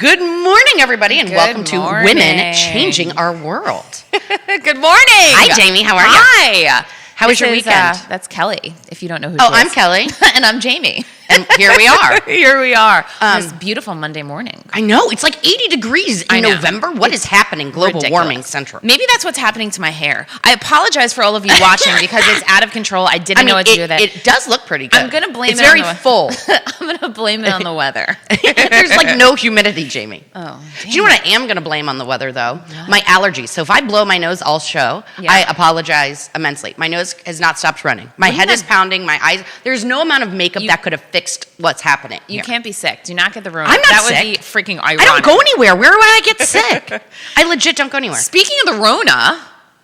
Good morning, everybody, and welcome to Women Changing Our World. Good morning. Hi, Jamie. How are you? Hi. How was your weekend? That's Kelly, if you don't know who she is. I'm Kelly. And I'm Jamie. And here we are. Here we are. This beautiful Monday morning. I know. It's like 80 degrees in November. What is happening? Global warming central. Maybe that's what's happening to my hair. I apologize for all of you watching because it's out of control. I didn't know what to do with it. It does look pretty good. I'm going to blame it on the very full. I'm going to blame it on the weather. There's like no humidity, Jamie. Oh, do you know what I am going to blame on the weather, though? What? My allergies. So if I blow my nose all show, I apologize immensely. My nose has not stopped running. My head is pounding. My eyes. There's no amount of makeup that could have fixed what's happening. You can't be sick. Do not get the Rona. I'm not that sick. That would be freaking ironic. I don't go anywhere. Where would I get sick? I legit don't go anywhere. Speaking of the Rona,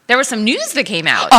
there was some news that came out.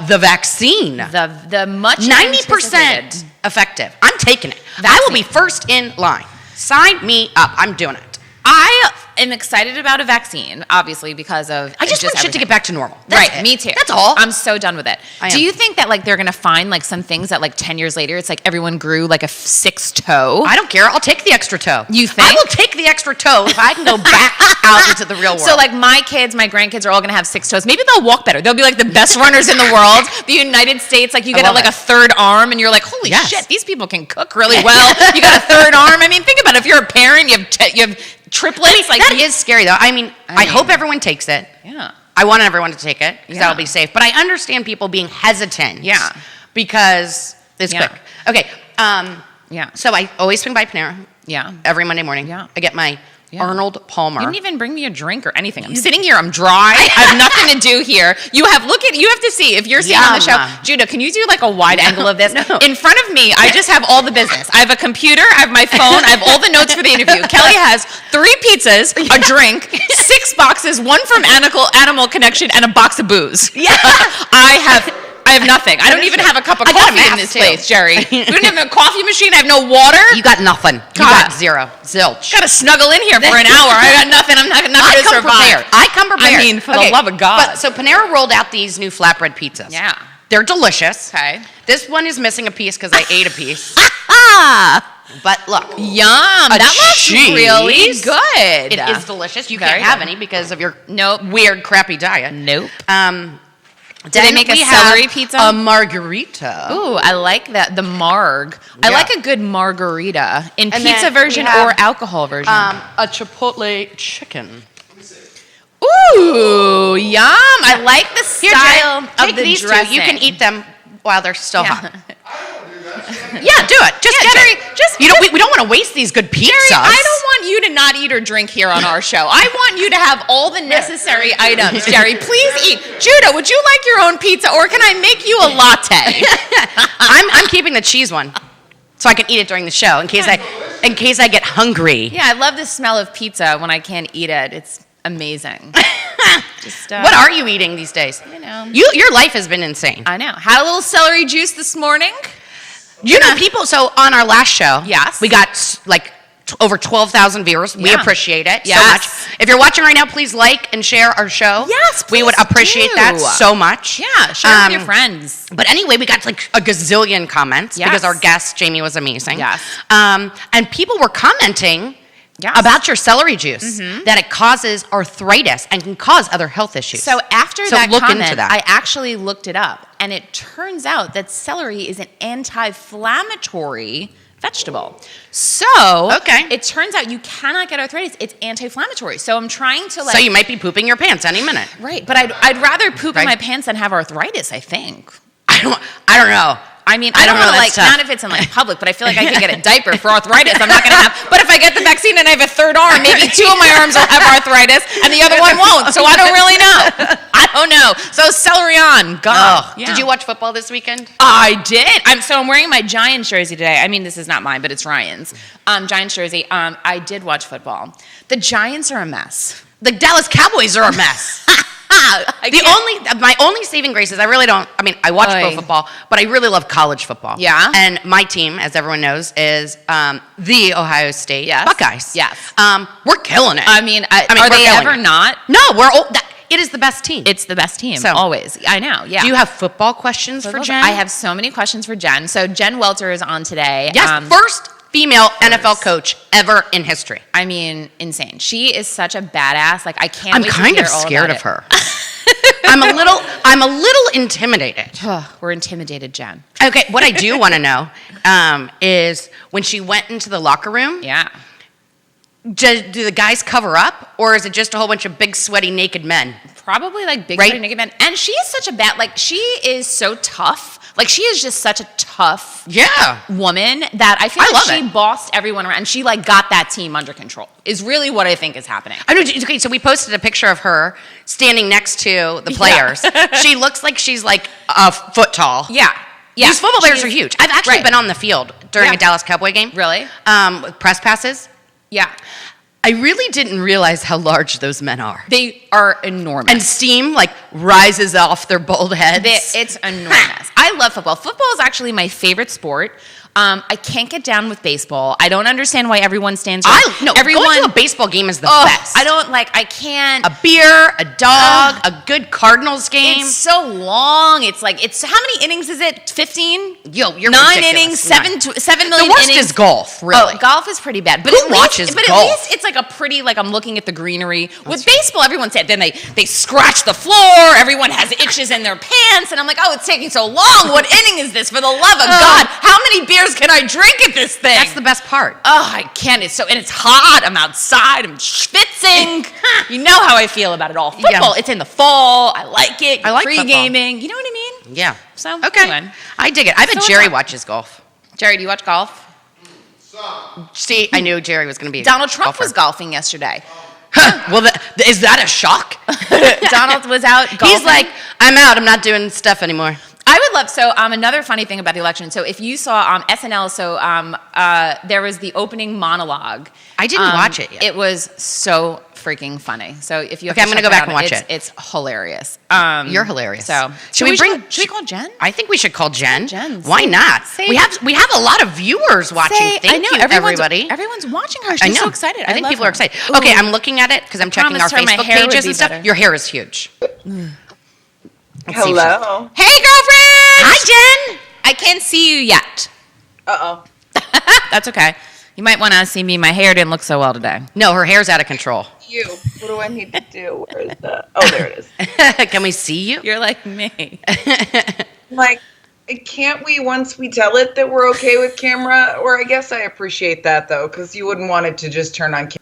The vaccine. The much 90% effective. I'm taking it. I will be first in line. Sign me up. I'm doing it. I am excited about a vaccine, obviously, because of I just want shit to get back to normal. Right, me too. That's all. I'm so done with it. Do you think that like they're gonna find like some things that like 10 years later, it's like everyone grew like a sixth toe? I don't care. I'll take the extra toe. You think? I will take the extra toe if I can go back out into the real world. So like my kids, my grandkids are all gonna have 6 toes. Maybe they'll walk better. They'll be like the best runners in the world. The United States, like you get like a third arm, and you're like, holy shit, these people can cook really well. You got a third arm. I mean, think about it. If you're a parent, you have triplets. Like that is scary, though. I mean, I hope everyone takes it. Yeah. I want everyone to take it because that'll be safe. But I understand people being hesitant. Yeah. Because it's quick. Okay. Yeah. So I always swing by Panera. Yeah. Every Monday morning. Yeah. I get my Arnold Palmer. You didn't even bring me a drink or anything. I'm sitting here. I'm dry. I have nothing to do here. You have to see if you're seeing on the show. Judah, can you do like a wide angle of this? No. In front of me, I just have all the business. I have a computer. I have my phone. I have all the notes for the interview. Kelly has 3 pizzas, a drink, 6 boxes, 1 from Animal Connection, and a box of booze. Yeah. I have nothing. I don't even have a cup of coffee in this place, Jerry. We don't have a coffee machine. I have no water. You got nothing. You got zero. Zilch. Got to snuggle in here for an hour. I got nothing. I'm not going to survive. I come prepared. I mean, for the love of God. But, so Panera rolled out these new flatbread pizzas. Yeah. They're delicious. Okay. This one is missing a piece because I ate a piece. But look. Yum. That looks really good. It is delicious. You can't have any because of your weird, crappy diet. Nope. Did they make a celery pizza? A margarita. Ooh, I like that. The marg. I like a good margarita in pizza version or alcohol version. A chipotle chicken. Ooh, yum. I like the style of the these dressing. 2. You can eat them while they're still hot. Yeah, do it. Just get it. We don't want to waste these good pizzas. Jerry, I don't want you to not eat or drink here on our show. I want you to have all the necessary items, Jerry. Please eat. Judah, would you like your own pizza, or can I make you a latte? I'm keeping the cheese one, so I can eat it during the show in case I get hungry. Yeah, I love the smell of pizza when I can't eat it. It's amazing. What are you eating these days? You know, your life has been insane. I know. Had a little celery juice this morning. You know, people. So on our last show, yes, we got like over 12,000 viewers. We appreciate it so much. If you're watching right now, please like and share our show. Yes, we would appreciate that so much. Yeah, share with your friends. But anyway, we got like a gazillion comments because our guest Jamie was amazing. Yes, and people were commenting. Yes. About your celery juice, that it causes arthritis and can cause other health issues. So after that look comment, into that. I actually looked it up, and it turns out that celery is an anti-inflammatory vegetable. So it turns out you cannot get arthritis. It's anti-inflammatory. So I'm trying to So you might be pooping your pants any minute. Right, but I'd rather poop in my pants than have arthritis, I think. I don't know. I mean, I don't know, like, not if it's in like public, but I feel like I could get a diaper for arthritis. I'm not going to have, but if I get the vaccine and I have a third arm, maybe 2 of my arms will have arthritis and the other one won't. So I don't really know. I don't know. So celery on. God. Oh, did you watch football this weekend? I did. I'm wearing my Giants jersey today. I mean, this is not mine, but it's Ryan's. Giants jersey. I did watch football. The Giants are a mess. The Dallas Cowboys are a mess. My only saving grace is I really don't. I mean, I watch pro football, but I really love college football. Yeah. And my team, as everyone knows, is the Ohio State Buckeyes. Yes. We're killing it. I mean, are they ever not? No, we're old. It is the best team. It's the best team, always. I know, yeah. Do you have football questions for Jen? I have so many questions for Jen. So Jen Welter is on today. Yes, female NFL coach ever in history. I mean, insane. She is such a badass. Like, I can't. I'm wait kind to of hear all scared about of her. I'm a little intimidated. We're intimidated, Jen. Okay, what I do want to know is when she went into the locker room. Yeah. Do the guys cover up, or is it just a whole bunch of big, sweaty, naked men? Probably like big, right? sweaty, naked men. And she is such a she is so tough. Like, she is just such a tough woman that I feel like she bossed everyone around. And she, like, got that team under control is really what I think is happening. I know. Okay, so we posted a picture of her standing next to the players. She looks like she's, like, a foot tall. Yeah. These football players are huge. I've actually been on the field during a Dallas Cowboy game. Really? With press passes. Yeah. I really didn't realize how large those men are. They are enormous. And steam, like, rises off their bald heads. It's enormous. I love football. Football is actually my favorite sport. I can't get down with baseball. I don't understand why everyone stands. Going to a baseball game is the best. I can't. A beer, a dog, a good Cardinals game. It's so long. It's how many innings is it? 15? Yo, you're 9 ridiculous. innings, 7 million the worst innings. is golf, really. Oh, golf is pretty bad. But Who watches golf? But at least it's like a pretty, like, I'm looking at the greenery. With baseball, everyone said, then they scratch the floor. Everyone has itches in their pants. And I'm like, it's taking so long. What inning is this? For the love of God. How many beers can I drink at this thing? That's the best part. Oh, I can't. And it's hot. I'm outside. I'm schwitzing. You know how I feel about it all. Football, it's in the fall. I like it. I like pre-gaming. You know what I mean? Yeah. So, okay. Anyway. I dig it. I bet Jerry watches golf. Jerry, do you watch golf? See, I knew Jerry was going to be Donald Trump was golfing yesterday. Well, is that a shock? Donald was out golfing. He's like, I'm out. I'm not doing stuff anymore. I would love, another funny thing about the election. So if you saw SNL, there was the opening monologue. I didn't watch it yet. It was so freaking funny. So if you have I'm going to go back and watch it. It's hilarious. You're hilarious. So should we call Jen? I think we should call Jen. Why Say, not? Say, we have a lot of viewers watching. Thank you, everybody. Everyone's watching her. She's so excited. I think people her. are excited. Ooh. Okay, I'm looking at it because I'm checking our Facebook pages and stuff. Better. Your hair is huge. Hello. Hey, girlfriend. Hi, Jen. I can't see you yet. Uh-oh. That's okay. You might want to see me. My hair didn't look so well today. No, her hair's out of control. What do I need to do? Where is that? Oh, there it is. Can we see you? You're like me. Like, can't we, once we tell it that we're okay with camera? Or I guess I appreciate that, though, because you wouldn't want it to just turn on camera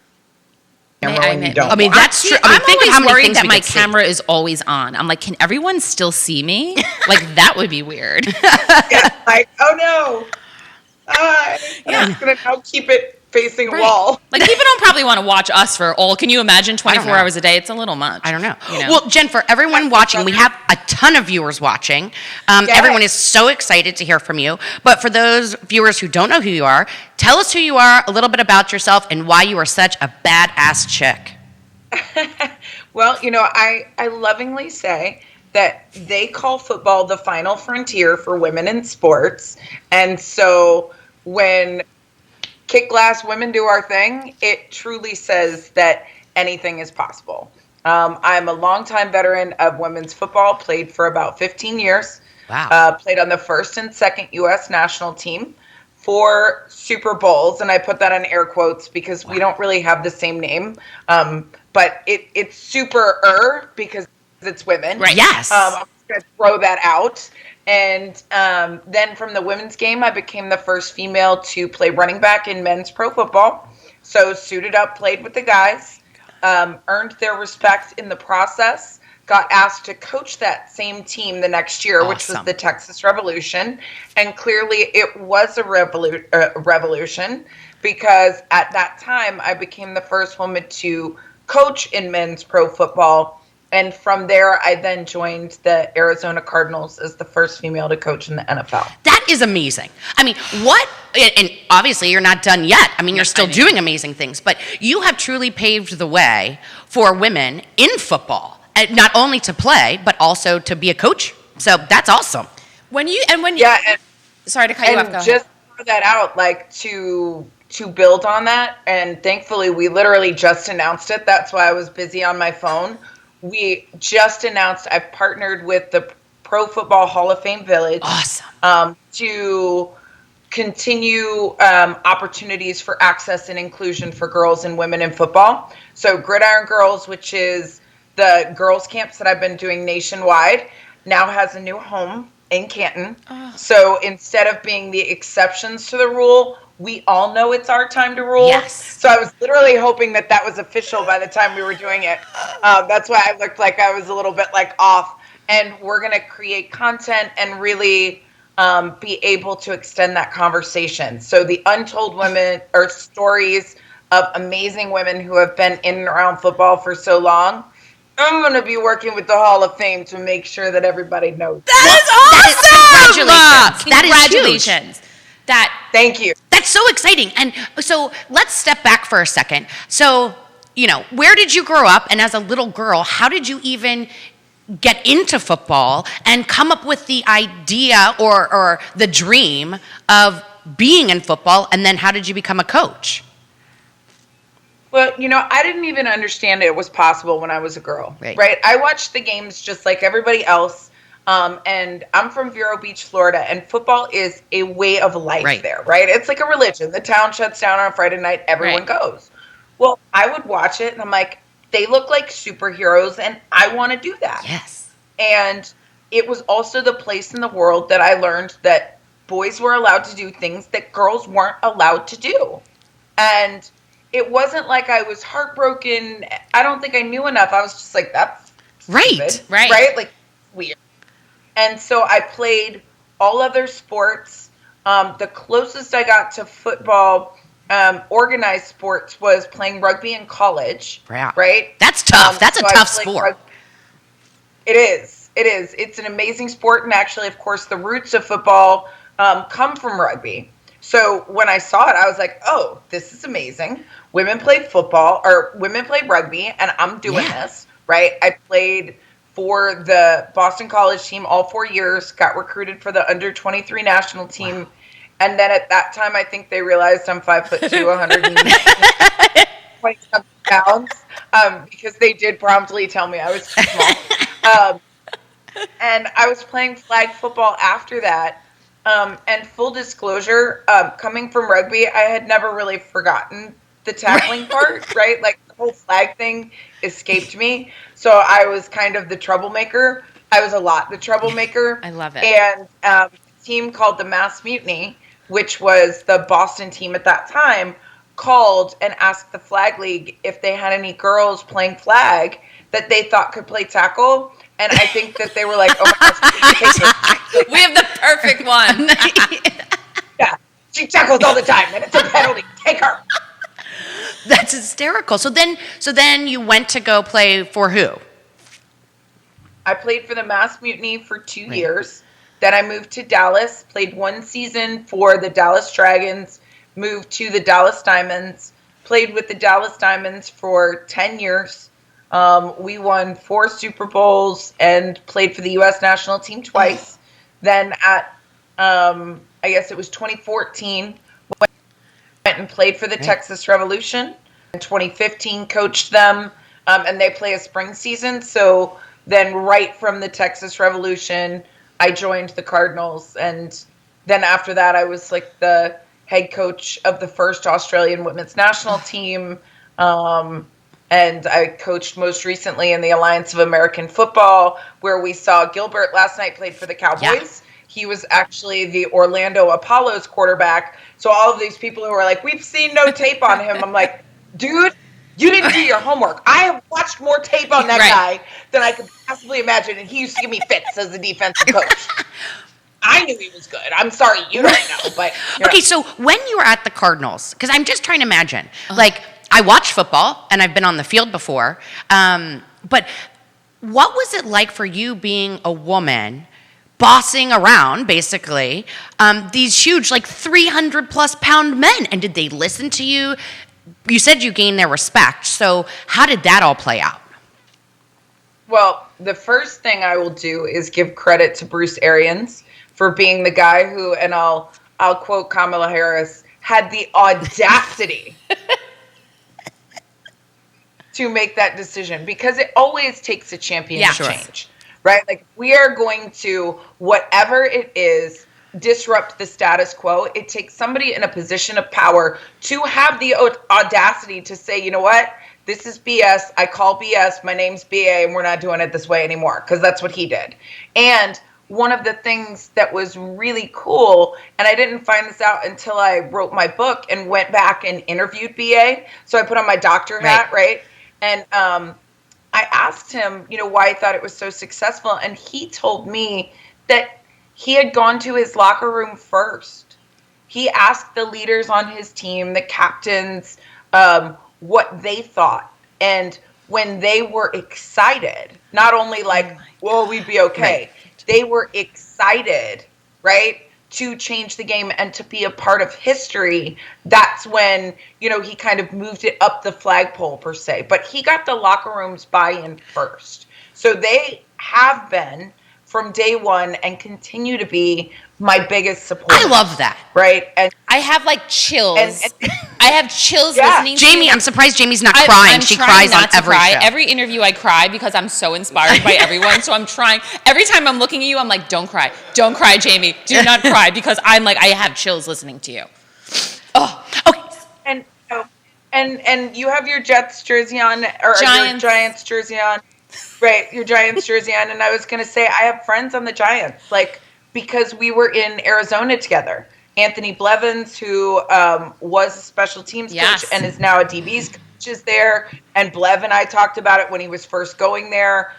when you don't. I mean, that's true. I'm think always of how many worried things that we my could see. camera is always on. I'm like, can everyone still see me? Like, that would be weird. Yeah, like, oh no. I'm going to now keep it facing a wall. Like, people don't probably want to watch us for all. Can you imagine 24 hours a day? It's a little much. I don't know. You know? Well, Jen, for everyone watching, we have a ton of viewers watching. Everyone is so excited to hear from you. But for those viewers who don't know who you are, tell us who you are, a little bit about yourself, and why you are such a badass chick. Well, I lovingly say that they call football the final frontier for women in sports. And so when Kick Glass Women Do Our Thing, it truly says that anything is possible. I'm a longtime veteran of women's football, played for about 15 years. Wow. Played on the first and second U.S. national team, 4 Super Bowls, and I put that in air quotes because we don't really have the same name. But it's super because it's women. Right. Yes. I'm just going to throw that out. And then from the women's game, I became the first female to play running back in men's pro football. So suited up, played with the guys, earned their respect in the process, got asked to coach that same team the next year, which was the Texas Revolution. And clearly it was a revolution because at that time I became the first woman to coach in men's pro football. And from there, I then joined the Arizona Cardinals as the first female to coach in the NFL. That is amazing. I mean, and obviously you're not done yet. I mean, you're still doing amazing things, but you have truly paved the way for women in football, not only to play, but also to be a coach. So that's awesome. Sorry to cut you off. Go ahead. Just throw that out, like to build on that. And thankfully, we literally just announced it. That's why I was busy on my phone. We just announced I've partnered with the Pro Football Hall of Fame Village. Awesome. To continue opportunities for access and inclusion for girls and women in football. So Gridiron Girls, which is the girls camps that I've been doing nationwide, now has a new home in Canton. So instead of being the exceptions to the rule, we all know it's our time to rule. Yes. So I was literally hoping that was official by the time we were doing it. That's why I looked like I was a little bit like off. And we're going to create content and really be able to extend that conversation. So the untold women are stories of amazing women who have been in and around football for so long. I'm going to be working with the Hall of Fame to make sure that everybody knows. That is awesome! Congratulations. Thank you. That's so exciting. And so let's step back for a second. So, where did you grow up? And as a little girl, how did you even get into football and come up with the idea or the dream of being in football? And then how did you become a coach? Well, I didn't even understand it was possible when I was a girl, right? I watched the games just like everybody else. And I'm from Vero Beach, Florida, and football is a way of life there, right? It's like a religion. The town shuts down on a Friday night. Everyone goes. Well, I would watch it, and I'm like, they look like superheroes, and I want to do that. Yes. And it was also the place in the world that I learned that boys were allowed to do things that girls weren't allowed to do. And it wasn't like I was heartbroken. I don't think I knew enough. I was just like, that's stupid, right? Like, weird. And so I played all other sports. The closest I got to football, organized sports, was playing rugby in college. Right? That's tough. That's a tough sport. It is. It's an amazing sport. And actually, of course, the roots of football come from rugby. So when I saw it, I was like, oh, this is amazing. Women play football, or women play rugby, and I'm doing this, right? I played for the Boston College team all 4 years, got recruited for the under-23 national team. Wow. And then at that time, I think they realized I'm 5'2", 120-something pounds, because they did promptly tell me I was too small. And I was playing flag football after that. And full disclosure, coming from rugby, I had never really forgotten the tackling part, right? Like, the whole flag thing escaped me. So I was kind of the troublemaker. I was a lot the troublemaker. I love it. And a team called the Mass Mutiny, which was the Boston team at that time, called and asked the Flag League if they had any girls playing flag that they thought could play tackle. And I think that they were like, oh my gosh, we have the perfect one. Yeah, she tackles all the time, and it's a penalty. Take her. That's hysterical. So then you went to go play for who? I played for the Mass Mutiny for 2 years. Then I moved to Dallas, played 1 season for the Dallas Dragons, moved to the Dallas Diamonds, played with the Dallas Diamonds for 10 years. We won 4 Super Bowls and played for the U.S. national team twice. Then at, I guess it was 2014, went and played for the Texas Revolution. In 2015, coached them, and they play a spring season. So then right from the Texas Revolution, I joined the Cardinals. And then after that, I was like the head coach of the first Australian women's national team. And I coached most recently in the Alliance of American Football, where we saw Gilbert last night played for the Cowboys. Yeah. He was actually the Orlando Apollos quarterback. So all of these people who are like, we've seen no tape on him. I'm like, dude, you didn't do your homework. I have watched more tape on that guy than I could possibly imagine. And he used to give me fits as a defensive coach. I knew he was good. I'm sorry, you don't know. But okay, so when you were at the Cardinals, because I'm just trying to imagine, like, I watch football, and I've been on the field before, but what was it like for you being a woman, bossing around, basically, these huge, like, 300-plus pound men? And did they listen to you? You said you gained their respect, so how did that all play out? Well, the first thing I will do is give credit to Bruce Arians for being the guy who, and I'll quote Kamala Harris, had the audacity to make that decision, because it always takes a champion to change, right? Like, we are going to, whatever it is, disrupt the status quo. It takes somebody in a position of power to have the audacity to say, you know what, this is BS. I call BS. My name's BA, and we're not doing it this way anymore, because that's what he did. And one of the things that was really cool, and I didn't find this out until I wrote my book and went back and interviewed BA. So I put on my doctor hat, right? And I asked him, you know, why he thought it was so successful. And he told me that he had gone to his locker room first. He asked the leaders on his team, the captains, what they thought. And when they were excited, not only like, well, we'd be okay. They were excited, right, to change the game and to be a part of history. That's when, you know, he kind of moved it up the flagpole per se. But he got the locker room's buy-in first. So they have been from day one and continue to be my biggest supporter. I love that. Right? And I have like chills. I have chills listening to Jamie, I'm surprised Jamie's not crying. She cries on every show. Every interview I cry because I'm so inspired by everyone. So I'm trying. Every time I'm looking at you, I'm like, don't cry. Don't cry, Jamie. Do not cry, because I'm like, I have chills listening to you. Oh, okay. And you have your Jets jersey on, or your Giants jersey on. Right, your Giants jersey on. And I was going to say, I have friends on the Giants, like, because we were in Arizona together. Anthony Blevins, who was a special teams coach and is now a DB's coach, is there. And Blev and I talked about it when he was first going there.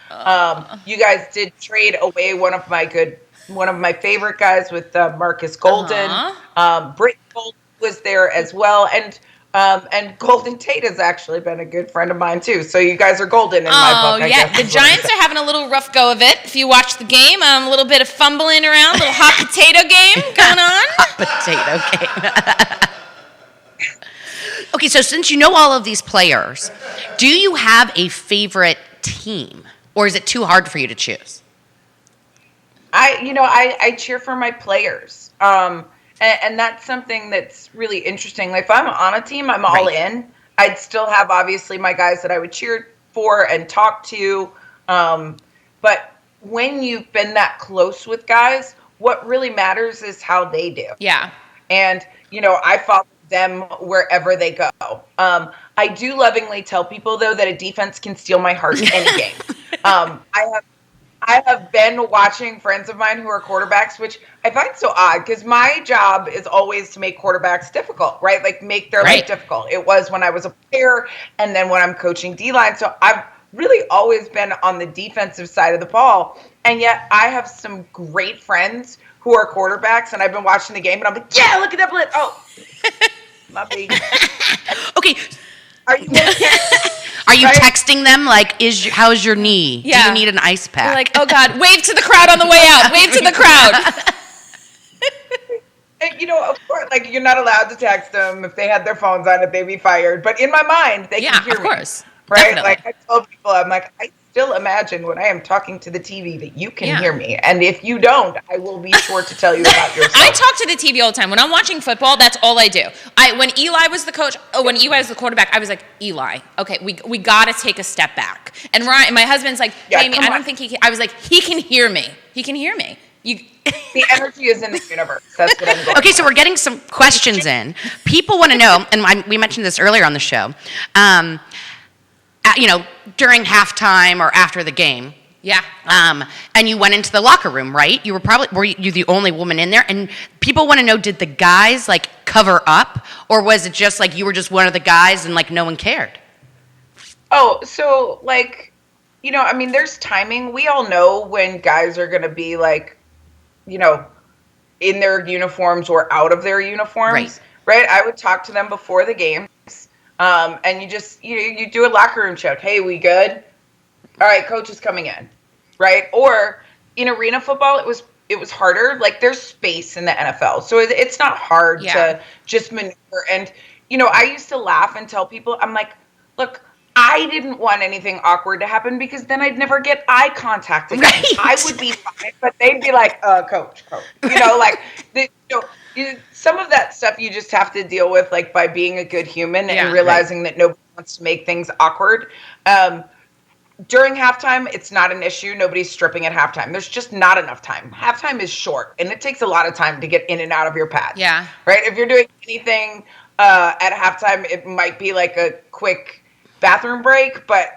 You guys did trade away one of my favorite guys with Marcus Golden. Britt Golden was there as well. And Golden Tate has actually been a good friend of mine, too. So you guys are golden in my book, I guess. The Giants are having a little rough go of it. If you watch the game, a little bit of fumbling around, a little hot potato game going on. Hot potato game. Okay, so since you know all of these players, do you have a favorite team? Or is it too hard for you to choose? I cheer for my players. And that's something that's really interesting. Like, if I'm on a team, I'm all in. I'd still have, obviously, my guys that I would cheer for and talk to. But when you've been that close with guys, what really matters is how they do. Yeah. And, I follow them wherever they go. I do lovingly tell people, though, that a defense can steal my heart in any game. I have been watching friends of mine who are quarterbacks, which I find so odd, because my job is always to make quarterbacks difficult, right? Like, make their life difficult. It was when I was a player, and then when I'm coaching D-line. So I've really always been on the defensive side of the ball. And yet I have some great friends who are quarterbacks, and I've been watching the game, and I'm like, yeah, look at that blitz. Oh, my baby. Okay. Are you okay? Are you texting them like, how's your knee? Yeah. Do you need an ice pack? You're like, oh God, wave to the crowd on the way out. Wave to the crowd. And, of course, like, you're not allowed to text them. If they had their phones on it, they'd be fired. But in my mind, they can hear me. Yeah, of course. Right? Definitely. Like, I tell people, I'm like, I still imagine when I am talking to the TV that you can hear me. And if you don't, I will be sure to tell you about yourself. I talk to the TV all the time. When I'm watching football, that's all I do. When Eli was the coach, when Eli was the quarterback, I was like, Eli, okay, we got to take a step back. And Ryan, my husband's like, Jamie, I don't think he can. I was like, he can hear me. He can hear me. The energy is in the universe. That's what I'm going Okay, so we're getting some questions in. People want to know, and we mentioned this earlier on the show, during halftime or after the game. Yeah. And you went into the locker room, right? Were you the only woman in there? And people want to know, did the guys like cover up, or was it just like you were just one of the guys and like no one cared? Oh, so like, there's timing. We all know when guys are going to be like, in their uniforms or out of their uniforms, right? I would talk to them before the games. And you just, you do a locker room check. Hey, we good? All right, coach is coming in, right? Or in arena football, it was harder. Like, there's space in the NFL, so it's not hard to just maneuver. And I used to laugh and tell people, I'm like, look, I didn't want anything awkward to happen, because then I'd never get eye contact again. Right. I would be fine, but they'd be like, coach, some of that stuff you just have to deal with, like, by being a good human and realizing that nobody wants to make things awkward. During halftime, it's not an issue. Nobody's stripping at halftime. There's just not enough time. Halftime is short, and it takes a lot of time to get in and out of your pads. Yeah. Right? If you're doing anything at halftime, it might be like a quick bathroom break, but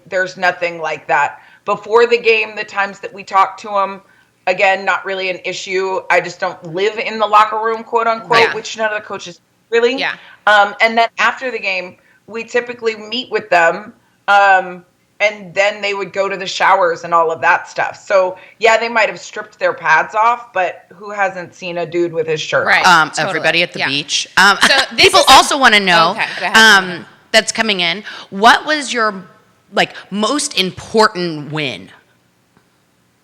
there's nothing like that. Before the game, the times that we talk to them, again, not really an issue. I just don't live in the locker room, quote unquote, which none of the coaches really. Yeah. And then after the game, we typically meet with them. And then they would go to the showers and all of that stuff. So, yeah, they might have stripped their pads off, but who hasn't seen a dude with his shirt off? Totally. Everybody at the beach. So people also want to know, okay, that's coming in, what was your, like, most important win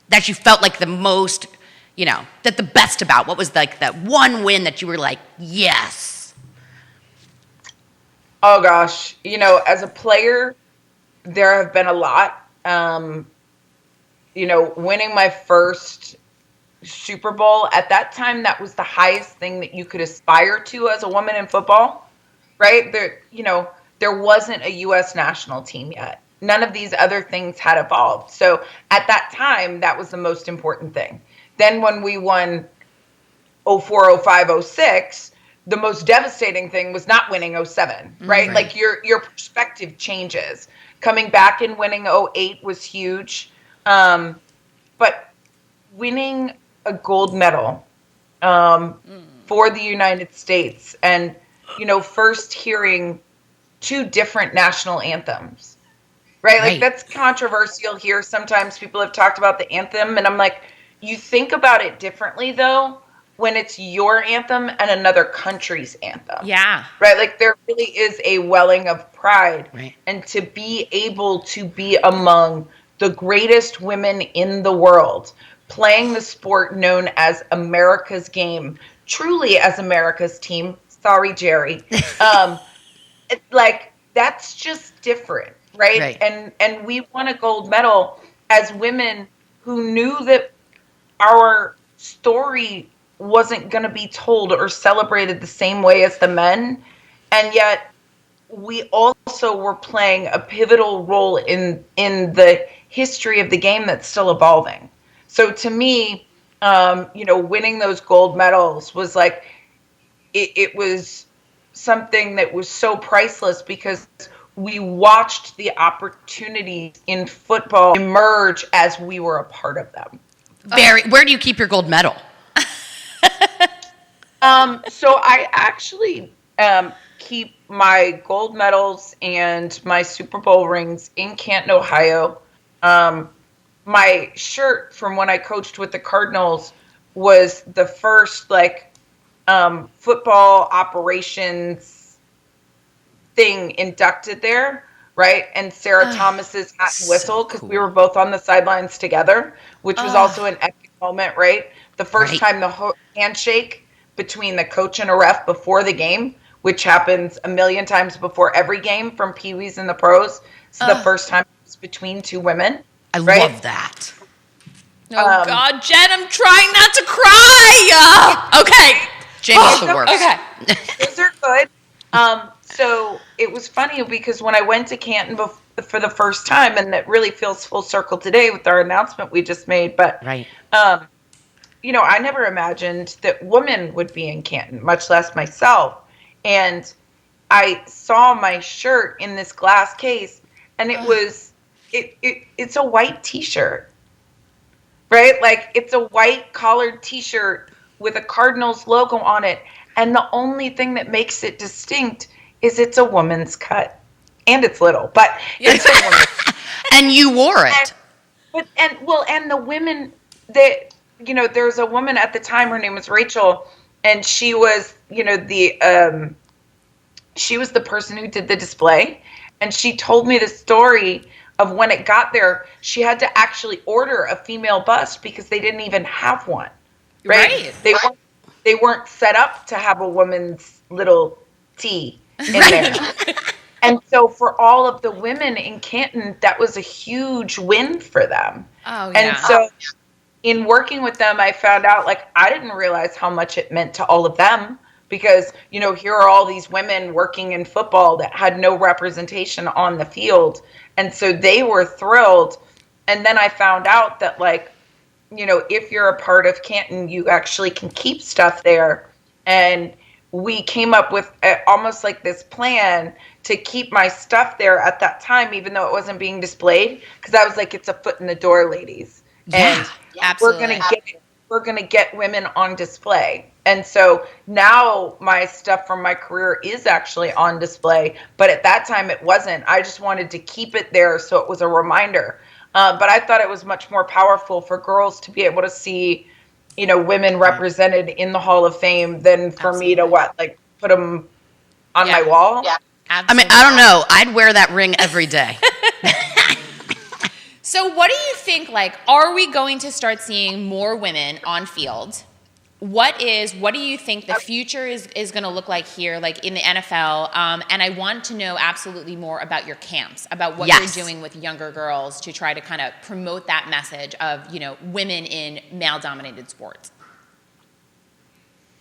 that you felt like the most, that the best about? What was, like, that one win that you were like, yes? Oh, gosh. As a player, there have been a lot. Winning my first Super Bowl, at that time, that was the highest thing that you could aspire to as a woman in football, right? There wasn't a U.S. national team yet. None of these other things had evolved. So at that time, that was the most important thing. Then when we won 04, 05, 06, the most devastating thing was not winning 07, right? Like your perspective changes. Coming back and winning 08 was huge. But winning a gold medal for the United States and, first hearing 2 different national anthems, right? Like that's controversial here. Sometimes people have talked about the anthem and I'm like, you think about it differently though, when it's your anthem and another country's anthem. Yeah. Right? Like there really is a welling of pride. Right. And to be able to be among the greatest women in the world, playing the sport known as America's game, truly as America's team. Sorry, Jerry. That's just different, right? And we won a gold medal as women who knew that our story wasn't going to be told or celebrated the same way as the men. And yet we also were playing a pivotal role in the history of the game that's still evolving. So to me, winning those gold medals was like, it was something that was so priceless because we watched the opportunities in football emerge as we were a part of them. Where do you keep your gold medal? So I actually keep my gold medals and my Super Bowl rings in Canton, Ohio. My shirt from when I coached with the Cardinals was the first football operations thing inducted there, right? And Sarah Thomas's hat and whistle, because we were both on the sidelines together, which was also an epic moment, right? The first time the handshake between the coach and a ref before the game, which happens a million times before every game from Pee-wees and the pros. So the first time it was between 2 women. I love that. Oh, God, Jen, I'm trying not to cry. Okay. Jamie's the worst. Okay. Those are good. So it was funny because when I went to Canton for the first time, and it really feels full circle today with our announcement we just made, but I never imagined that women would be in Canton, much less myself. And I saw my shirt in this glass case, and it was it's a white T-shirt, right? Like it's a white collared T-shirt with a Cardinals logo on it, and the only thing that makes it distinct is it's a woman's cut, and it's little, but it's a woman's cut. And you wore it. And the women that there's a woman at the time, her name was Rachel, and she was she was the person who did the display, and she told me the story of when it got there, she had to actually order a female bust because they didn't even have one. Right? They weren't set up to have a woman's little T in there. And so for all of the women in Canton, that was a huge win for them. Oh, yeah. And so in working with them, I found out, I didn't realize how much it meant to all of them because, here are all these women working in football that had no representation on the field. And so they were thrilled. And then I found out that, like, if you're a part of Canton, you actually can keep stuff there. And we came up with almost like this plan to keep my stuff there at that time, even though it wasn't being displayed, because I was like, it's a foot in the door, ladies. And absolutely. we're gonna get women on display. And so now my stuff from my career is actually on display, but at that time it wasn't. I just wanted to keep it there so it was a reminder. But I thought it was much more powerful for girls to be able to see, women represented in the Hall of Fame than for me to put them on my wall. Yeah. Absolutely. I mean, I don't know. I'd wear that ring every day. So what do you think, are we going to start seeing more women on field? What do you think the future is going to look like here, in the NFL? And I want to know absolutely more about your camps, about what you're doing with younger girls to try to kind of promote that message of, women in male-dominated sports.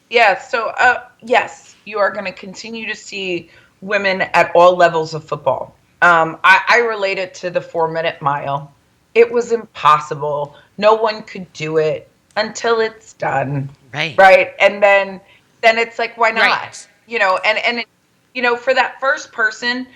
Yeah, so yes, you are going to continue to see women at all levels of football. I relate it to the 4-minute mile. It was impossible. No one could do it until it's done. Right. And then it's like, why not? Right. And for that first person,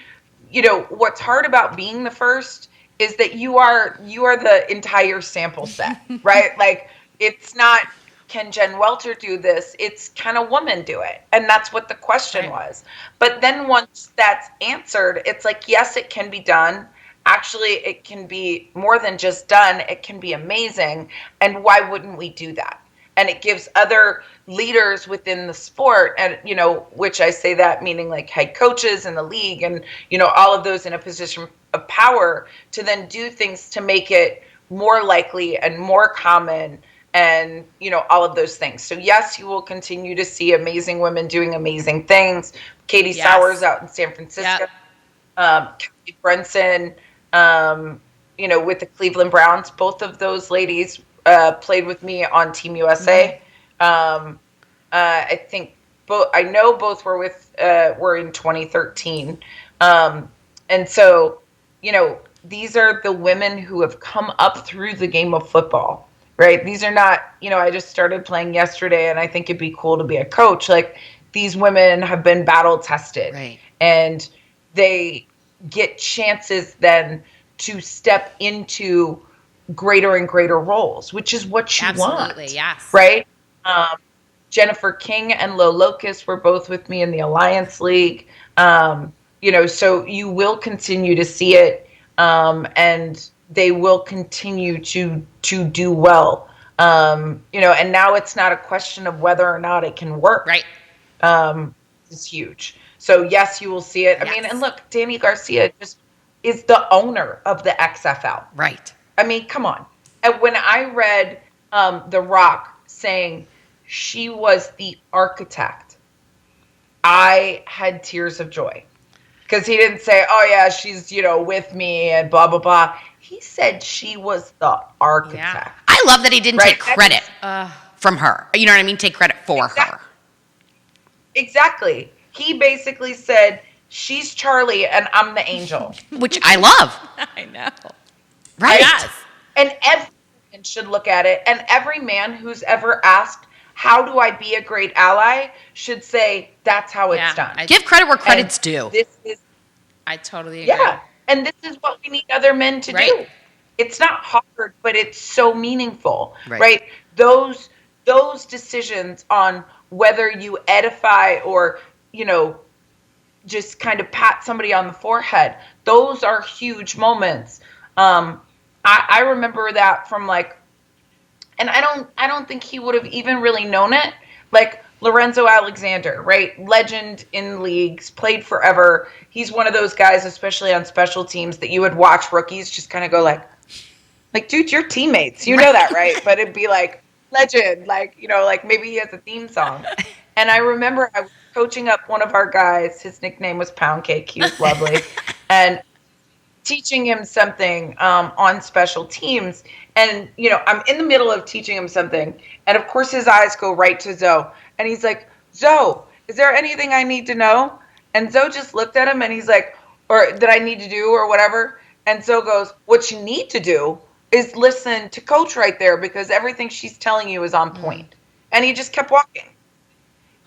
what's hard about being the first is that you are the entire sample set, right? Like, it's not, can Jen Welter do this? It's, can a woman do it? And that's what the question was. But then once that's answered, it's like, yes, it can be done. Actually, it can be more than just done. It can be amazing. And why wouldn't we do that? And it gives other leaders within the sport, and, which I say that meaning like head coaches in the league and, all of those in a position of power, to then do things to make it more likely and more common and, all of those things. So yes, you will continue to see amazing women doing amazing things. Katie Sowers out in San Francisco, Kelly Brunson, with the Cleveland Browns. Both of those ladies played with me on Team USA. I think I know both were were in 2013. And so, these are the women who have come up through the game of football, right? These are not, I just started playing yesterday and I think it'd be cool to be a coach. Like, these women have been battle tested, and they get chances then to step into greater and greater roles, which is what you want. Absolutely, yes. Right? Jennifer King and Lo Locust were both with me in the Alliance League. So you will continue to see it, and they will continue to do well. And now it's not a question of whether or not it can work. Right. It's huge. So yes, you will see it. I mean, and look, Danny Garcia just is the owner of the XFL. Right. I mean, come on. And when I read The Rock saying she was the architect, I had tears of joy. Because he didn't say, oh, yeah, she's, with me and blah, blah, blah. He said she was the architect. Yeah. I love that he didn't take credit from her. You know what I mean? Take credit for her. Exactly. He basically said, she's Charlie and I'm the angel. Which I love. I know. Right. Yes. And every man should look at it. And every man who's ever asked, how do I be a great ally, should say, that's how it's done. Give credit where credit's due. I totally agree. Yeah. And this is what we need other men to do. It's not hard, but it's so meaningful. Right? Those decisions on whether you edify or, just kind of pat somebody on the forehead, those are huge moments. I remember that from and I don't think he would have even really known it. Like Lorenzo Alexander, right? Legend in leagues, played forever. He's one of those guys, especially on special teams, that you would watch rookies just kind of go like, dude, you're teammates. You know that, right? But it'd be like, legend, maybe he has a theme song. And I remember I was coaching up one of our guys. His nickname was Pound Cake. He was lovely. And teaching him something on special teams. And, I'm in the middle of teaching him something. And, of course, his eyes go right to Zoe. And he's like, Zoe, is there anything I need to know? And Zoe just looked at him and he's like, or that I need to do or whatever. And Zoe goes, what you need to do is listen to Coach right there because everything she's telling you is on point. And he just kept walking.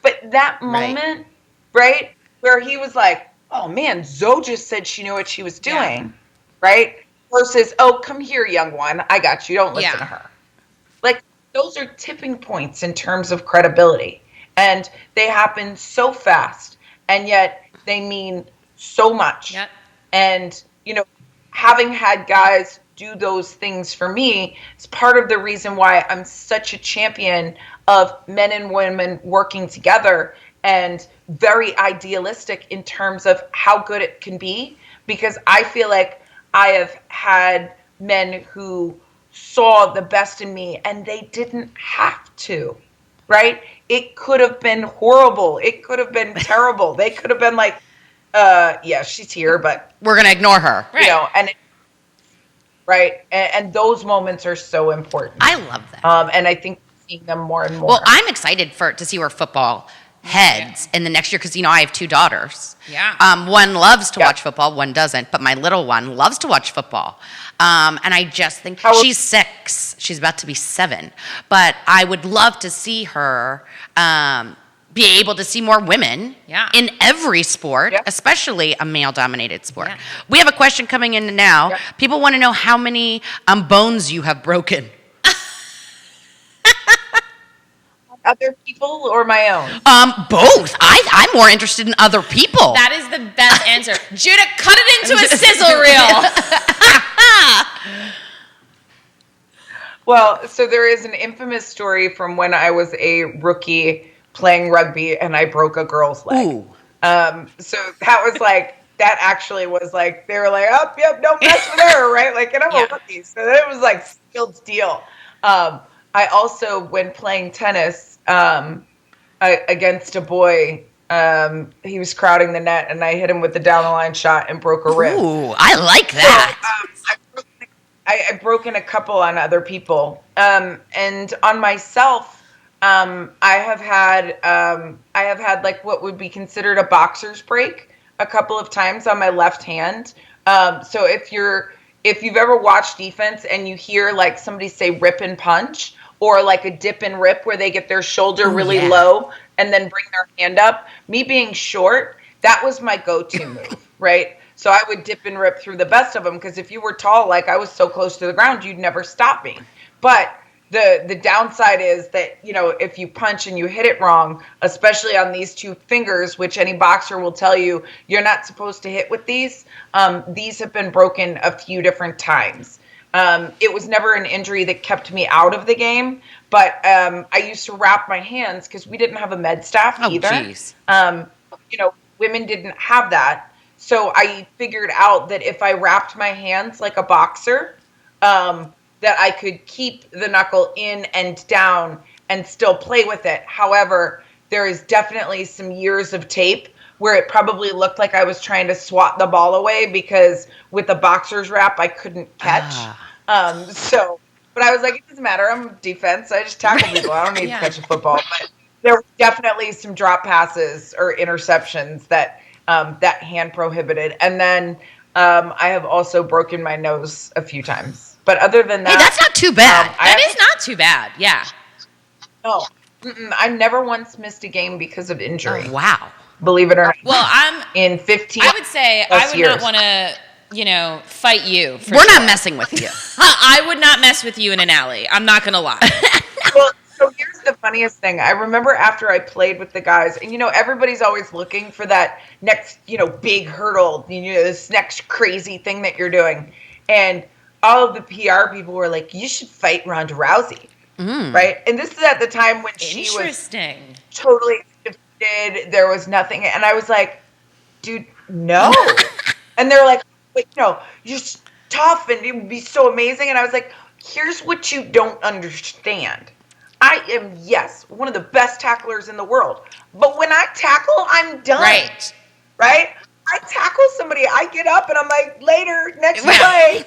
But that moment, right, where he was like, oh man, Zoe just said she knew what she was doing, right? Versus, oh, come here, young one. I got you. Don't listen to her. Like, those are tipping points in terms of credibility. And they happen so fast. And yet they mean so much. Yep. And, you know, having had guys do those things for me is part of the reason why I'm such a champion of men and women working together and very idealistic in terms of how good it can be. Because I feel like I have had men who saw the best in me and they didn't have to, right? It could have been horrible. It could have been terrible. They could have been like, yeah, she's here, but we're going to ignore her. You know, and those moments are so important. I love that. And I think seeing them more and more. Well, I'm excited to see where football heads in the next year because, you know, I have 2 daughters. Yeah. One loves to watch football, one doesn't, but my little one loves to watch football. And I just think she's 6. She's about to be 7. But I would love to see her be able to see more women in every sport, especially a male-dominated sport. Yeah. We have a question coming in now. Yeah. People want to know how many bones you have broken. Other people or my own? Both. I'm more interested in other people. That is the best answer. Judah, cut it into a sizzle reel. Well, so there is an infamous story from when I was a rookie playing rugby and I broke a girl's leg. Ooh. So that was like, that actually was like, they were like, oh, yep, don't mess with her, right? Like, and I'm a rookie. So it was like sealed deal. I also, when playing tennis against a boy, he was crowding the net and I hit him with the down the line shot and broke a rib. Ooh, I like that. So, I've broken a couple on other people. And on myself, I have had like what would be considered a boxer's break a couple of times on my left hand. So if you've ever watched defense and you hear like somebody say rip and punch or like a dip and rip where they get their shoulder really low and then bring their hand up, me being short, that was my go-to move, right? So I would dip and rip through the best of them because if you were tall, like I was so close to the ground, you'd never stop me. But the downside is that, you know, if you punch and you hit it wrong, especially on these 2 fingers, which any boxer will tell you, you're not supposed to hit with these have been broken a few different times. It was never an injury that kept me out of the game, but I used to wrap my hands because we didn't have a med staff either. Geez. You know, women didn't have that. So I figured out that if I wrapped my hands like a boxer, that I could keep the knuckle in and down and still play with it. However, there is definitely some years of tape where it probably looked like I was trying to swat the ball away because with the boxer's wrap, I couldn't catch. But I was like, it doesn't matter. I'm defense. I just tackle people. I don't need to catch a football. But there were definitely some drop passes or interceptions that that hand prohibited. And then I have also broken my nose a few times. But other than that, hey, that's not too bad. That is not too bad. Yeah. No, I never once missed a game because of injury. Oh, wow. Believe it or not. Well, I'm in 15. I would say I would years. not want to, you know, fight you. We're not messing with you. I would not mess with you in an alley. I'm not gonna lie. Well, so here's the funniest thing. I remember after I played with the guys, and you know, everybody's always looking for that next, you know, big hurdle, you know, this next crazy thing that you're doing, and all of the PR people were like, you should fight Ronda Rousey. Right? And this is at the time when she was totally defeated. There was nothing. And I was like, dude, no. And they're like, wait, no, you're tough and it would be so amazing. And I was like, here's what you don't understand. I am, yes, one of the best tacklers in the world. But when I tackle, I'm done. Right? I tackle somebody, I get up and I'm like, later, next play.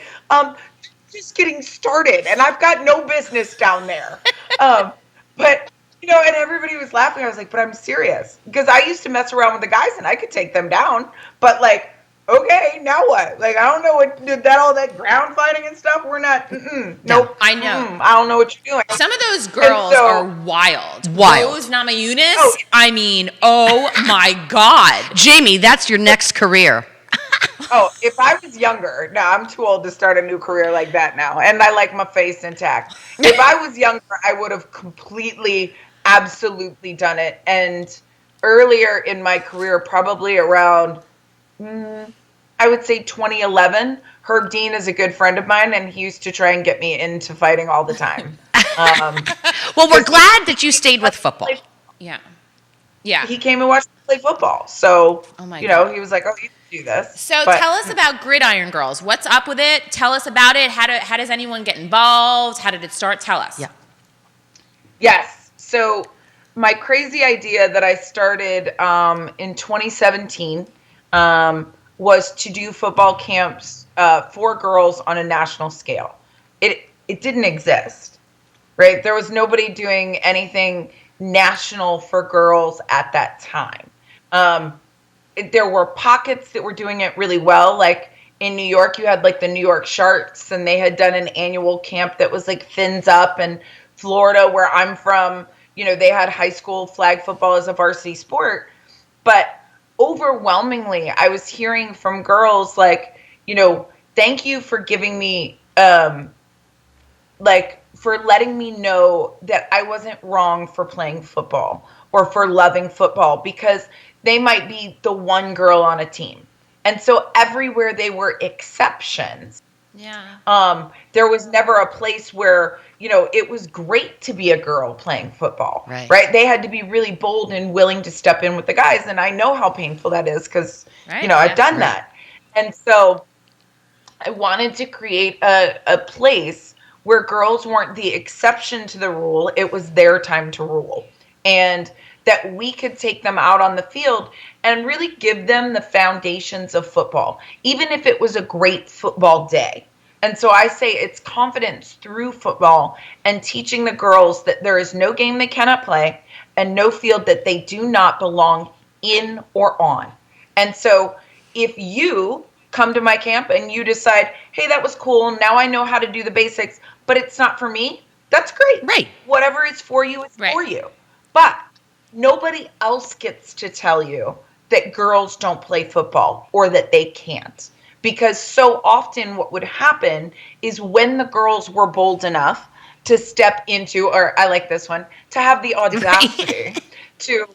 Just getting started, and I've got no business down there. But And everybody was laughing. I was like, but I'm serious. Because I used to mess around with the guys and I could take them down. But like, okay, now what? Like, I don't know what did that, all that ground fighting and stuff. We're not, nope. I know. I don't know what you're doing. Some of those girls are wild. Those Namayunis, I mean, oh my God. Jamie, that's your next career. If I was younger, no, I'm too old to start a new career like that now. And I like my face intact. If I was younger, I would have completely, absolutely done it. And earlier in my career, probably around, I would say 2011, Herb Dean is a good friend of mine, and he used to try and get me into fighting all the time. Well, we're glad that you stayed with football. Yeah. Yeah. He came and watched me play football. So, God. He was like, oh, you can do this. So tell us about Gridiron Girls. What's up with it? Tell us about it. How does anyone get involved? How did it start? Tell us. Yeah. Yes. So my crazy idea that I started in 2017 was to do football camps for girls on a national scale. It didn't exist, right? There was nobody doing anything national for girls at that time. There were pockets that were doing it really well. Like in New York, you had like the New York Sharks, and they had done an annual camp that was like Fins Up. And Florida, where I'm from, they had high school flag football as a varsity sport. But overwhelmingly, I was hearing from girls like, thank you for giving me, for letting me know that I wasn't wrong for playing football or for loving football, because they might be the one girl on a team. And so everywhere they were exceptions. Yeah. There was never a place where, it was great to be a girl playing football, right? They had to be really bold and willing to step in with the guys. And I know how painful that is because, I've done that. And so I wanted to create a place where girls weren't the exception to the rule. It was their time to rule. And that we could take them out on the field and really give them the foundations of football, even if it was a great football day. And so I say it's confidence through football and teaching the girls that there is no game they cannot play and no field that they do not belong in or on. And so if you come to my camp and you decide, hey, that was cool, now I know how to do the basics, but it's not for me, that's great. Right. Whatever is for you is for you. But nobody else gets to tell you that girls don't play football or that they can't. Because so often what would happen is when the girls were bold enough to step into, or I like this one, to have the audacity to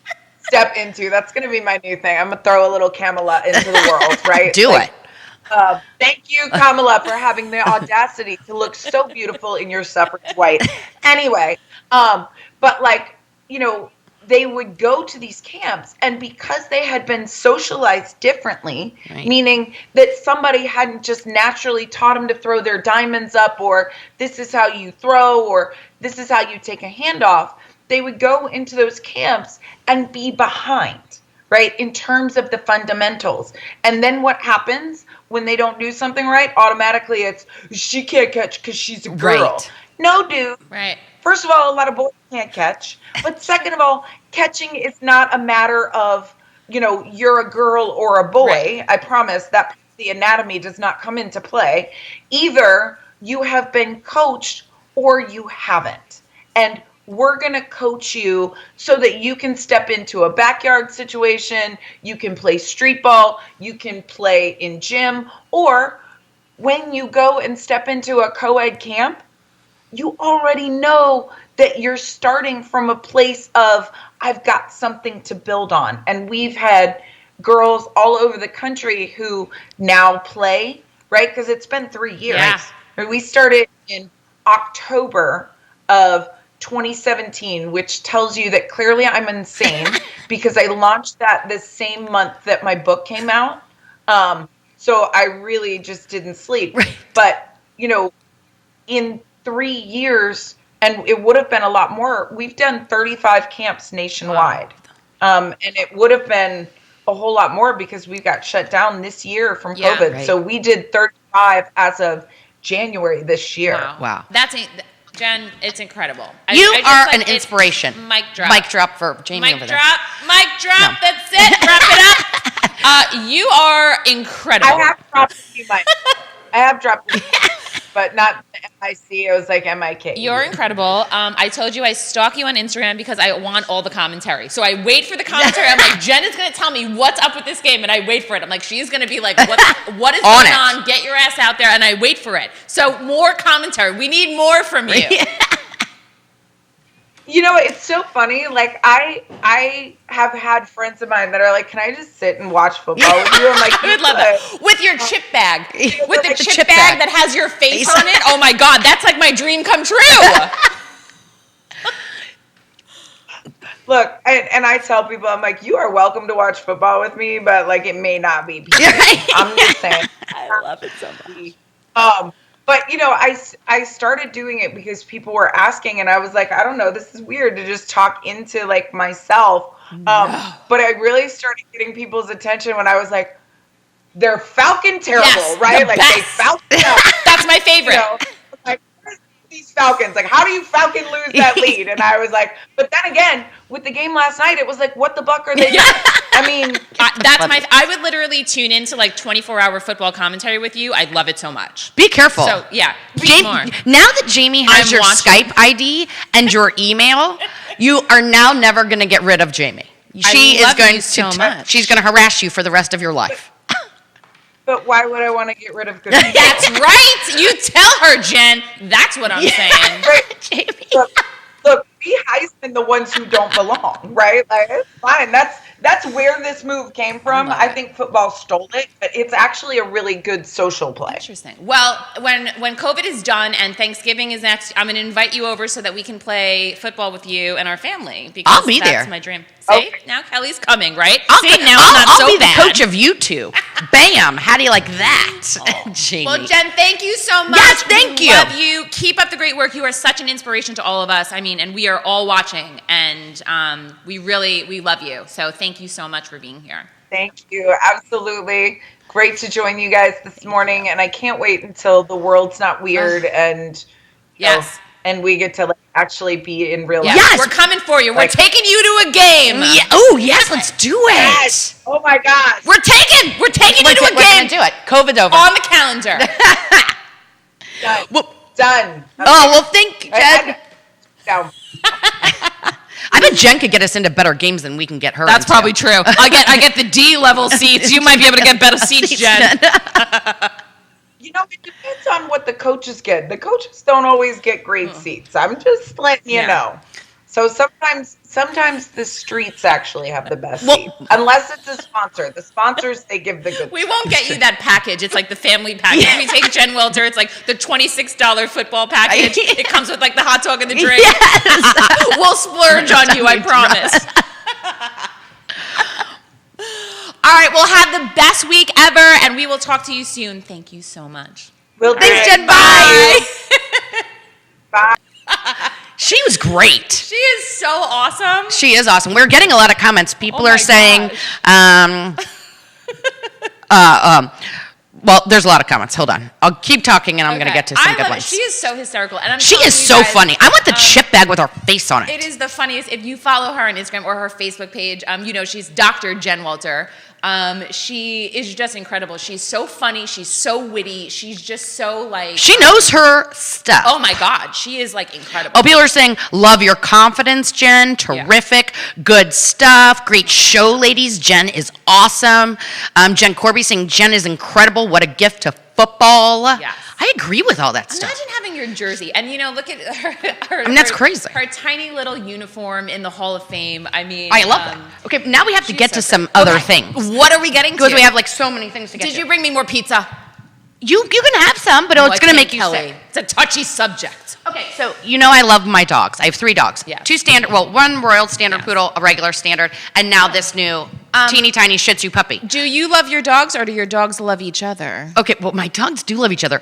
step into, that's going to be my new thing. I'm going to throw a little Kamala into the world, right? Do it. Thank you, Kamala, for having the audacity to look so beautiful in your suffrage white. Anyway, but they would go to these camps, and because they had been socialized differently, meaning that somebody hadn't just naturally taught them to throw their diamonds up, or this is how you throw, or this is how you take a handoff, they would go into those camps and be behind, right, in terms of the fundamentals. And then what happens when they don't do something right? Automatically it's, she can't catch because she's a girl. Right. No, dude. Right. First of all, a lot of boys can't catch. But second of all, catching is not a matter of, you're a girl or a boy. Right. I promise that the anatomy does not come into play. Either you have been coached or you haven't. And we're going to coach you so that you can step into a backyard situation, you can play street ball, you can play in gym, or when you go and step into a co-ed camp, you already know that you're starting from a place of, I've got something to build on. And we've had girls all over the country who now play, right? Because it's been 3 years. Yeah. We started in October of 2017, which tells you that clearly I'm insane because I launched that the same month that my book came out. So I really just didn't sleep. Right. But, in 3 years, and it would have been a lot more, we've done 35 camps nationwide. Wow. And it would have been a whole lot more because we got shut down this year from COVID. Right. So we did 35 as of January this year. Wow. That's Jen, it's incredible. You are an inspiration. Mic drop. Mic drop for Jamie over there. Mic drop. No. That's it. Wrap it up. You are incredible. I have dropped you, Mike. I have dropped you, but not M-I-C. It was like M-I-K. You're incredible. I told you I stalk you on Instagram because I want all the commentary. So I wait for the commentary. I'm like, Jen is going to tell me what's up with this game, and I wait for it. I'm like, she's going to be like, what is going on? Get your ass out there, and I wait for it. So more commentary. We need more from you. You know, it's so funny. Like, I have had friends of mine that are like, can I just sit and watch football with you? I'm like, I would love that. With your chip bag. With the chip bag that has your face on it. Oh, my God. That's like my dream come true. Look, and I tell people, I'm like, you are welcome to watch football with me, but, like, it may not be PG. I'm just saying. I love it so much. But, you know, I started doing it because people were asking, and I was like, I don't know, this is weird to just talk into, like, myself. But I really started getting people's attention when I was like, they're Falcon terrible, right? Like, they Falcon up. That's my favorite. You know, like, where's these Falcons? Like, how do you Falcon lose that lead? And I was like, but then again, with the game last night, it was like, what the buck are they doing? I mean, I would literally tune into like 24-hour football commentary with you. I'd love it so much. Be careful. So yeah, more. Now that Jamie has your Skype ID and your email, you are now never going to get rid of Jamie. She's going to harass you for the rest of your life. But why would I want to get rid of good people? That's right. You tell her, Jen. That's what I'm saying. Right. Jamie. Look, be Heisman the ones who don't belong, right? Like, it's fine. That's where this move came from. I think football stole it, but it's actually a really good social play. Interesting. Well, when COVID is done and Thanksgiving is next, I'm going to invite you over so that we can play football with you and our family. Because I'll be there. That's my dream. See, now Kelly's coming, right? I'll be the coach of you two. Bam! How do you like that, Jamie? Well, Jen, thank you so much. Yes, thank you. Love you. Keep up the great work. You are such an inspiration to all of us. I mean, and we are all watching, and we love you. So thank you so much for being here. Thank you. Absolutely. Great to join you guys this morning, and I can't wait until the world's not weird and and we get to like actually be in real life. Yes, we're coming for you. We're taking you to a game. Yeah. Oh, yes, let's do it. Yes. Oh my gosh. We're taking you to a game. We're gonna do it. COVID's over. On the calendar. Done. Well, done. Okay. Oh, well, thank you, Jen. No. I bet Jen could get us into better games than we can get her. That's probably true. I get the D level seats. You might be able to get better seats, Jen. You know, it depends on what the coaches get. The coaches don't always get great seats. I'm just letting you know. So sometimes the streets actually have the best seats. Unless it's a sponsor. The sponsors, they give the good We won't get you that package. It's like the family package. We take Jen Welter. It's like the $26 football package. It comes with like the hot dog and the drink. Yes. We'll splurge on you, I promise. All right, we'll have the best week ever, and we will talk to you soon. Thank you so much. Thanks, Jen. Bye. Bye. She was great. She is so awesome. She is awesome. We're getting a lot of comments. People are saying, well, there's a lot of comments. Hold on. I'll keep talking, and I'm going to get to some good ones. She is so hysterical. And she is so funny. I want the chip bag with her face on it. It is the funniest. If you follow her on Instagram or her Facebook page, you know she's Dr. Jen Welter. She is just incredible. She's so funny. She's so witty. She's just so like... She knows her stuff. Oh, my God. She is like incredible. Oh, people are saying, love your confidence, Jen. Terrific. Yeah. Good stuff. Great show, ladies. Jen is awesome. Jen Corby saying, Jen is incredible. What a gift to football. Yes. I agree with all that stuff. Imagine having your jersey. And, you know, look at her. I mean, that's crazy. Her tiny little uniform in the Hall of Fame. I mean. I love that. Okay, now we have to get to some other things. What are we getting to? Because we have like so many things to get to. Did you bring me more pizza? You can have some, but it's going to make you sick. It's a touchy subject. Okay, so you know I love my dogs. I have 3 dogs. Yeah. 2 standard, one Royal Standard Poodle, a regular standard, and now this new teeny tiny Shih Tzu puppy. Do you love your dogs, or do your dogs love each other? Okay, well my dogs do love each other.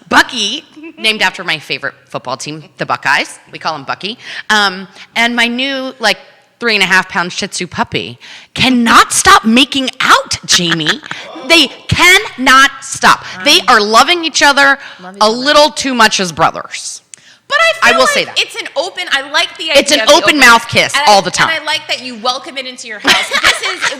Bucky, named after my favorite football team, the Buckeyes. We call him Bucky. And my new 3.5-pound Shih Tzu puppy cannot stop making out, Jamie. They cannot stop. They are loving each other a little too much as brothers. But I will say that. it's an open, I like the idea. It's an open mouth kiss all the time. And I like that you welcome it into your house.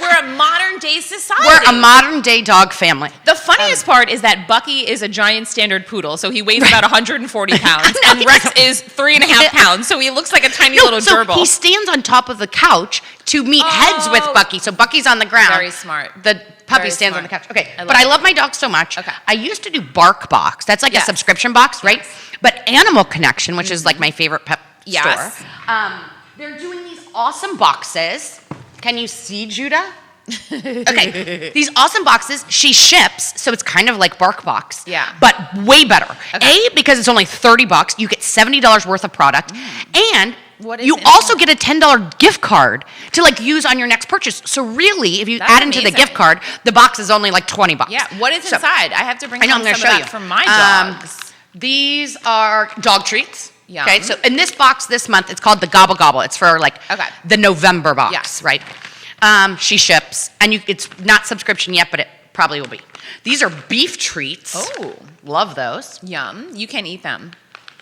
We're a modern day society. We're a modern day dog family. The funniest part is that Bucky is a giant standard poodle, so he weighs about 140 pounds, and Rex is 3.5 pounds, so he looks like a tiny little gerbil. He stands on top of the couch to meet heads with Bucky. So Bucky's on the ground. Very smart. The puppy stands on the couch. Okay, but I love my dog so much. Okay. I used to do Bark Box. That's like a subscription box, right? But Animal Connection, which is like my favorite pet store, they're doing these awesome boxes. Can you see, Judah? Okay, these awesome boxes she ships, so it's kind of like Bark Box, but way better. A, because it's only $30, you get $70 worth of product, and you also get a $10 gift card to like use on your next purchase. So really, if you add into the gift card, the box is only like $20. Yeah, what is inside? I have to bring some of that for my dogs. These are dog treats. Yum. Okay, so in this box this month, it's called the Gobble Gobble. It's for like the November box, right? She ships, and it's not subscription yet, but it probably will be. These are beef treats. Oh. Love those. Yum. You can't eat them.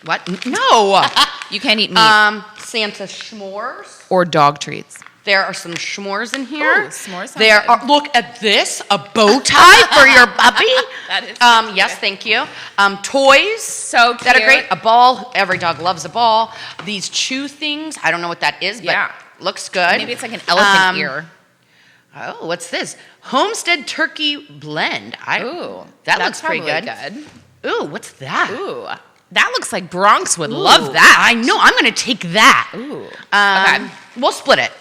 What? No. You can't eat meat. Santa s'mores. Or dog treats. There are some s'mores in here. Ooh, s'mores There are. Look at this, a bow tie for your puppy. That is yes, thank you. Toys. So cute. That are great. A ball. Every dog loves a ball. These chew things. I don't know what that is, but looks good. Maybe it's like an elephant ear. Oh, what's this? Homestead turkey blend. That looks pretty good. Ooh, what's that? Ooh. That looks like Bronx would love that. I know. I'm going to take that. Ooh. Okay. We'll split it.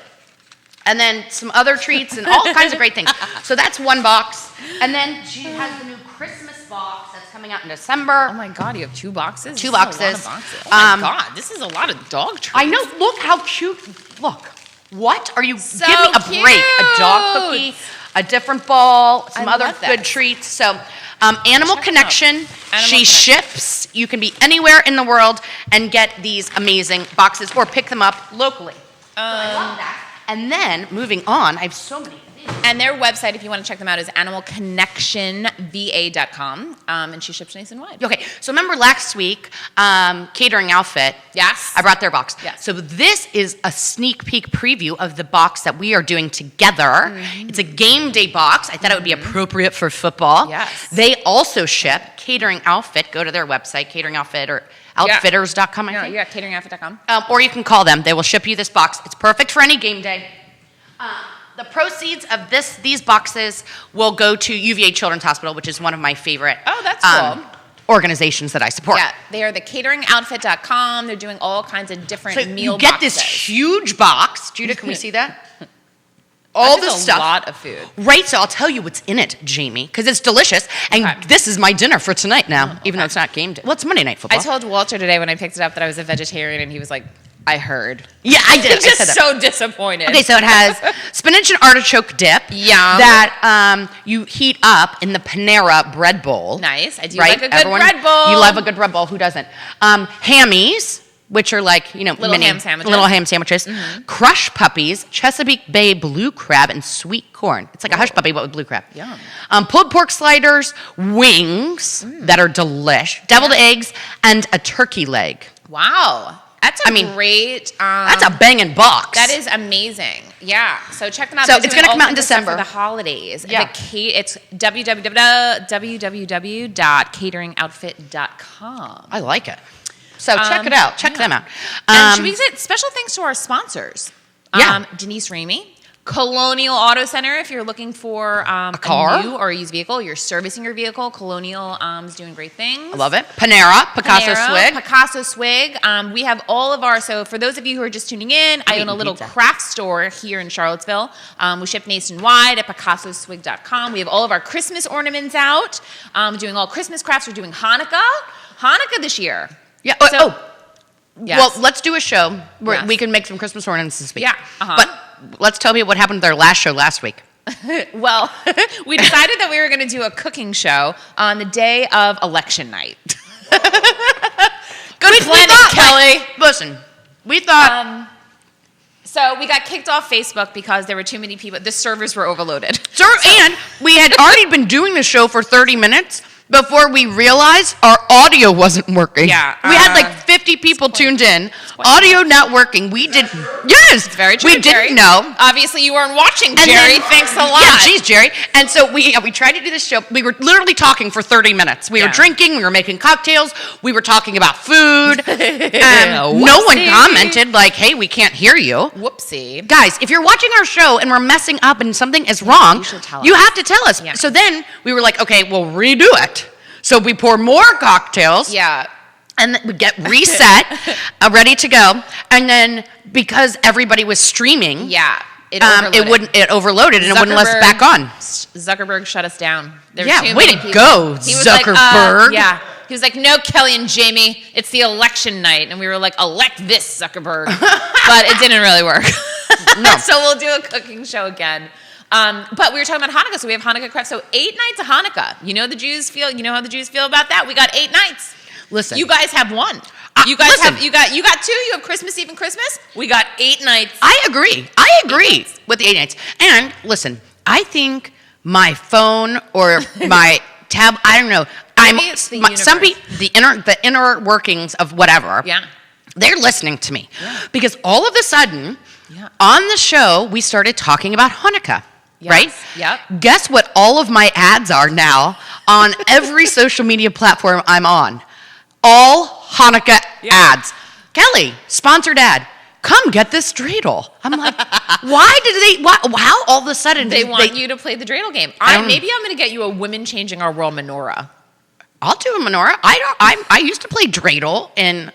And then some other treats and all kinds of great things. So that's one box. And then she has the new Christmas box that's coming out in December. Oh my God, you have 2 boxes? Two boxes. This is a lot of boxes. Oh my God, this is a lot of dog treats. I know. Look how cute. Look. What are you? So give me a cute. break. A dog cookie, a different ball, some other love good this. treats. So Animal Connection. Connection. Ships. You can be anywhere in the world and get these amazing boxes or pick them up locally. I love that. And then, moving on, I have so many things. And their website, if you want to check them out, is animalconnectionva.com. And she ships nationwide. Okay, so remember last week, Catering Outfit. Yes. I brought their box. Yes. So this is a sneak peek preview of the box that we are doing together. Mm-hmm. It's a game day box. I thought it would be appropriate for football. Yes. They also ship Catering Outfit. Go to their website, Catering Outfit or outfitters.com, I think. Yeah, cateringoutfit.com. Or you can call them. They will ship you this box. It's perfect for any game day. The proceeds of these boxes will go to UVA Children's Hospital, which is one of my favorite cool. organizations that I support. Yeah, they are the cateringoutfit.com. They're doing all kinds of different meal you get boxes. this huge box. Judah, can we see that? All this this stuff. a lot of food. Right, so I'll tell you what's in it, Jamie, because it's delicious. And this is my dinner for tonight now, even though it's not game day. Well, it's Monday Night Football. I told Welter today when I picked it up that I was a vegetarian, and he was like, I heard. Yeah, I did. He's just so disappointed. Okay, so it has spinach and artichoke dip. Yum. That you heat up in the Panera bread bowl. Nice. I do right? like a good bread bowl. You love a good bread bowl. Who doesn't? Hammies, which are like, little ham sandwiches. Little ham sandwiches. Mm-hmm. Crush puppies, Chesapeake Bay blue crab, and sweet corn. It's like a hush puppy, but with blue crab. Yum. Pulled pork sliders, wings that are delish, deviled eggs, and a turkey leg. Wow. That's a great. That's a banging box. That is amazing. Yeah. So check them out. So it's going to come out in December for the holidays. Yeah. It's www.cateringoutfit.com. I like it. So check it out. Check them out. And should we say special thanks to our sponsors? Denise Ramey. Colonial Auto Center, if you're looking for a car, a new or a used vehicle, you're servicing your vehicle. Colonial is doing great things. I love it. Panera, Pikasso, Swig. Pikasso, Swig. We have all of our, so for those of you who are just tuning in, I own a little craft store here in Charlottesville. We ship nationwide at PicassoSwig.com. We have all of our Christmas ornaments out. Doing all Christmas crafts. We're doing Hanukkah this year. Yeah. Yes. Well, let's do a show where we can make some Christmas ornaments this week. Yeah. But let's tell me what happened to their last show last week. Well, we decided that we were going to do a cooking show on the day of election night. Good planning, Kelly. Listen, we thought... So we got kicked off Facebook because there were too many people. The servers were overloaded. And we had already been doing the show for 30 minutes. before we realized our audio wasn't working. Yeah. We had like 50 people tuned in. Audio not working. We did. Yes. It's very true, We Jerry. didn't know. Obviously, you weren't watching, And Jerry. then- Thanks a lot. Yeah, geez, Jerry. And so we tried to do this show. We were literally talking for 30 minutes. We were drinking. We were making cocktails. We were talking about food. No one commented like, hey, we can't hear you. Whoopsie. Guys, if you're watching our show and we're messing up and something is wrong, you should tell you us. have to tell us. Yeah. So then we were like, okay, we'll redo it. So we pour more cocktails. Yeah. And then we get reset, ready to go. And then because everybody was streaming, Yeah. it overloaded and it wouldn't let us back on. Zuckerberg shut us down. There were Yeah, too way many to people. go, He was like, Zuckerberg. yeah. He was like, no, Kelly and Jamie, it's the election night. And we were like, elect this, Zuckerberg. But it didn't really work. No. So we'll do a cooking show again. But we were talking about Hanukkah, so we have Hanukkah crafts. So 8 nights of Hanukkah. You know how the Jews feel about that? We got 8 nights. Listen. You guys have 1. You guys you got 2. You have Christmas Eve and Christmas. We got 8 nights. I agree with the 8 nights. And listen, I think my phone or my tab, I don't know. Maybe it's the the inner workings of whatever. Yeah. They're listening to me. Yeah. Because all of a sudden, Yeah. on the show, we started talking about Hanukkah. Yes. Right? Yep. Guess what all of my ads are now on every social media platform I'm on? All Hanukkah ads. Kelly, sponsored ad. Come get this dreidel. I'm like, how all of a sudden They want you to play the dreidel game. Maybe I'm going to get you a Women Changing Our World menorah. I'll do a menorah. I used to play dreidel in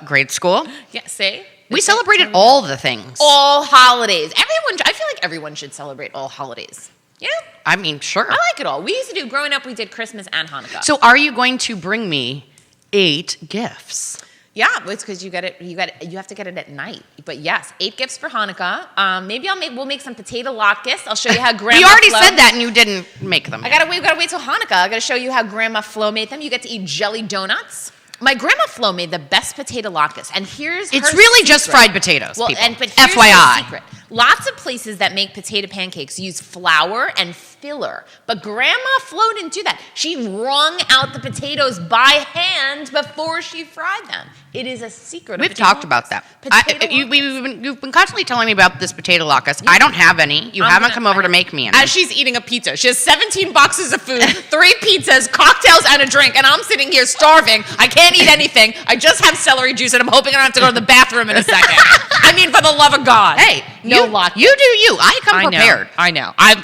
grade school. Yeah, see? We celebrated all the things. All holidays. I feel like everyone should celebrate all holidays. Yeah? I mean, sure. I like it all. We used to do, growing up, we did Christmas and Hanukkah. So are you going to bring me 8 gifts? Yeah, it's because you have to get it at night. But yes, 8 gifts for Hanukkah. Maybe we'll make some potato latkes. I'll show you how Grandma We already Flo, said that and you didn't make them. we gotta wait till Hanukkah. I gotta show you how Grandma Flo made them. You get to eat jelly donuts. My Grandma Flo made the best potato latkes, and here's It's her really secret. just fried potatoes, Well, people. but here's FYI. the secret. Lots of places that make potato pancakes use flour and filler, but Grandma Flo didn't do that. She wrung out the potatoes by hand before she fried them. It is a secret. of We've potato talked about latkes. that. Potato latkes. You've been constantly telling me about this potato latkes. I don't have any. You haven't come over to make me any. As she's eating a pizza. She has 17 boxes of food, 3 pizzas, cocktails, and a drink, and I'm sitting here starving. I can't eat anything. I just have celery juice, and I'm hoping I don't have to go to the bathroom in a second. I mean, for the love of God. Hey, no latkes. You do you. I come prepared. I know. I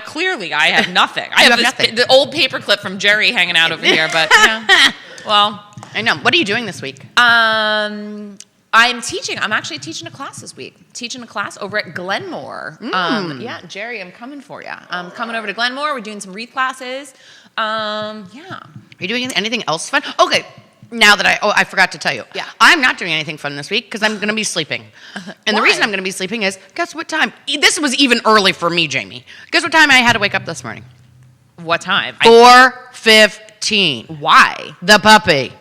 have nothing. I have nothing. the old paperclip from Jerry hanging out over here, but yeah. Well, I know. What are you doing this week? I'm teaching. I'm actually teaching a class this week. Teaching a class over at Glenmore. Yeah, Jerry, I'm coming for you. I'm coming over to Glenmore. We're doing some wreath classes. Yeah. Are you doing anything else fun? Okay. Now that I forgot to tell you. Yeah. I'm not doing anything fun this week because I'm going to be sleeping. And the Why? reason I'm going to be sleeping is, guess what time? This was even early for me, Jamie. Guess what time I had to wake up this morning? What time? 4:15. Why? The puppy.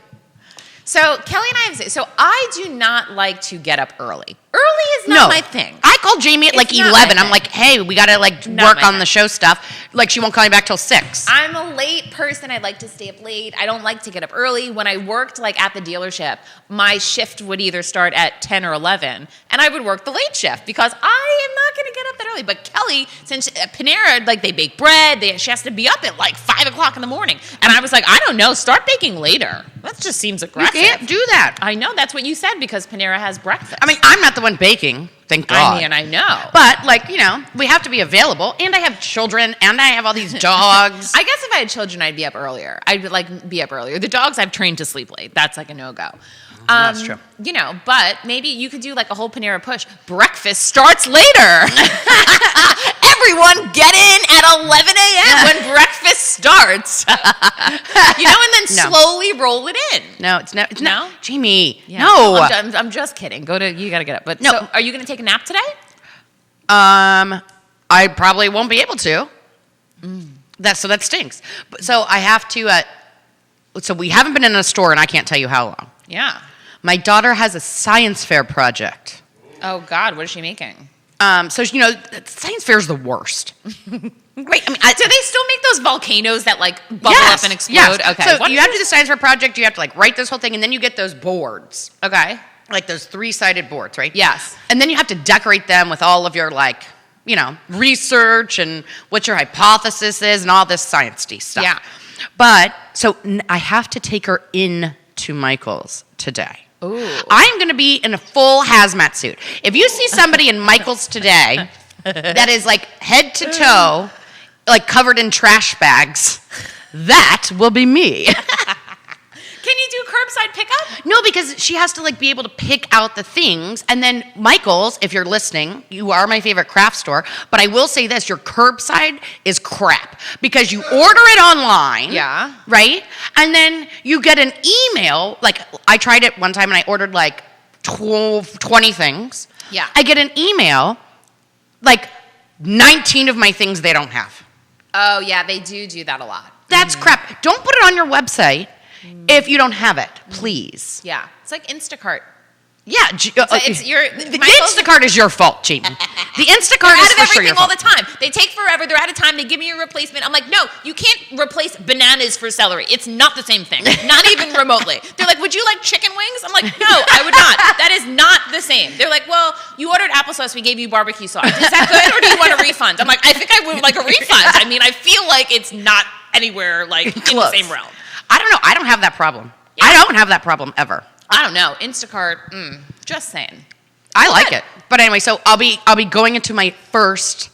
So Kelly and I have so I do not like to get up early. Early is not my thing. I called Jamie at like It's not 11. my I'm like, hey, we got to like Not work my on the thing. show stuff. Like she won't call me back till 6. I'm a late person. I like to stay up late. I don't like to get up early. When I worked like at the dealership, my shift would either start at 10 or 11, and I would work the late shift because I am not going to get up that early. But Kelly, since at Panera, like they bake bread, she has to be up at like 5 o'clock in the morning. And I was like, I don't know, start baking later. That just seems You aggressive. can't do that. I know, that's what you said because Panera has breakfast. I mean, I'm not the one baking. Thank God. I mean, I know. But, like, you know, we have to be available. And I have children. And I have all these dogs. I guess if I had children, I'd be up earlier. I'd like be up earlier. The dogs I've trained to sleep late. That's like a no-go. That's true. You know, but maybe you could do like a whole Panera push. Breakfast starts later. Everyone get in at 11 a.m. when breakfast starts. You know, and then slowly roll it in. No, it's not. No? Jamie, Yeah. no. I'm just kidding. You got to get up. But No. so, are you going to take a nap today? I probably won't be able to. That stinks. But, so I have to, so we haven't been in a store and I can't tell you how long. Yeah. My daughter has a science fair project. Oh, God. What is she making? So, science fair is the worst. Wait, do they still make those volcanoes that like bubble up and explode? Yes. Okay. So you have to do the science fair project. You have to like write this whole thing, and then you get those boards. Okay. Like those 3-sided boards, right? Yes. And then you have to decorate them with all of your research and what your hypothesis is and all this science-y stuff. Yeah. But so I have to take her in to Michael's today. Ooh. I'm going to be in a full hazmat suit. If you see somebody in Michael's today that is like head to toe, like covered in trash bags, that will be me. Can you do curbside pickup? No, because she has to like be able to pick out the things. And then Michael's, if you're listening, you are my favorite craft store. But I will say this, your curbside is crap because you order it online. Yeah. Right? And then you get an email. Like I tried it one time and I ordered like 20 things. Yeah. I get an email, like 19 of my things they don't have. Oh, yeah, they do that a lot. That's crap. Don't put it on your website if you don't have it, please. Yeah. It's like Instacart. Yeah, So it's the Instacart is your fault, Jamie. The Instacart is for sure your fault. All the time. They take forever. They're out of time. They give me a replacement. I'm like, no, you can't replace bananas for celery. It's not the same thing. Not even remotely. They're like, would you like chicken wings? I'm like, no, I would not. That is not the same. They're like, well, you ordered applesauce. We gave you barbecue sauce. Is that good, or do you want a refund? I'm like, I think I would like a refund. I mean, I feel like it's not anywhere like in the same realm. I don't know. I don't have that problem. Yeah. I don't have that problem ever. I don't know. Instacart, just saying. I like it. But anyway, so I'll be going into my first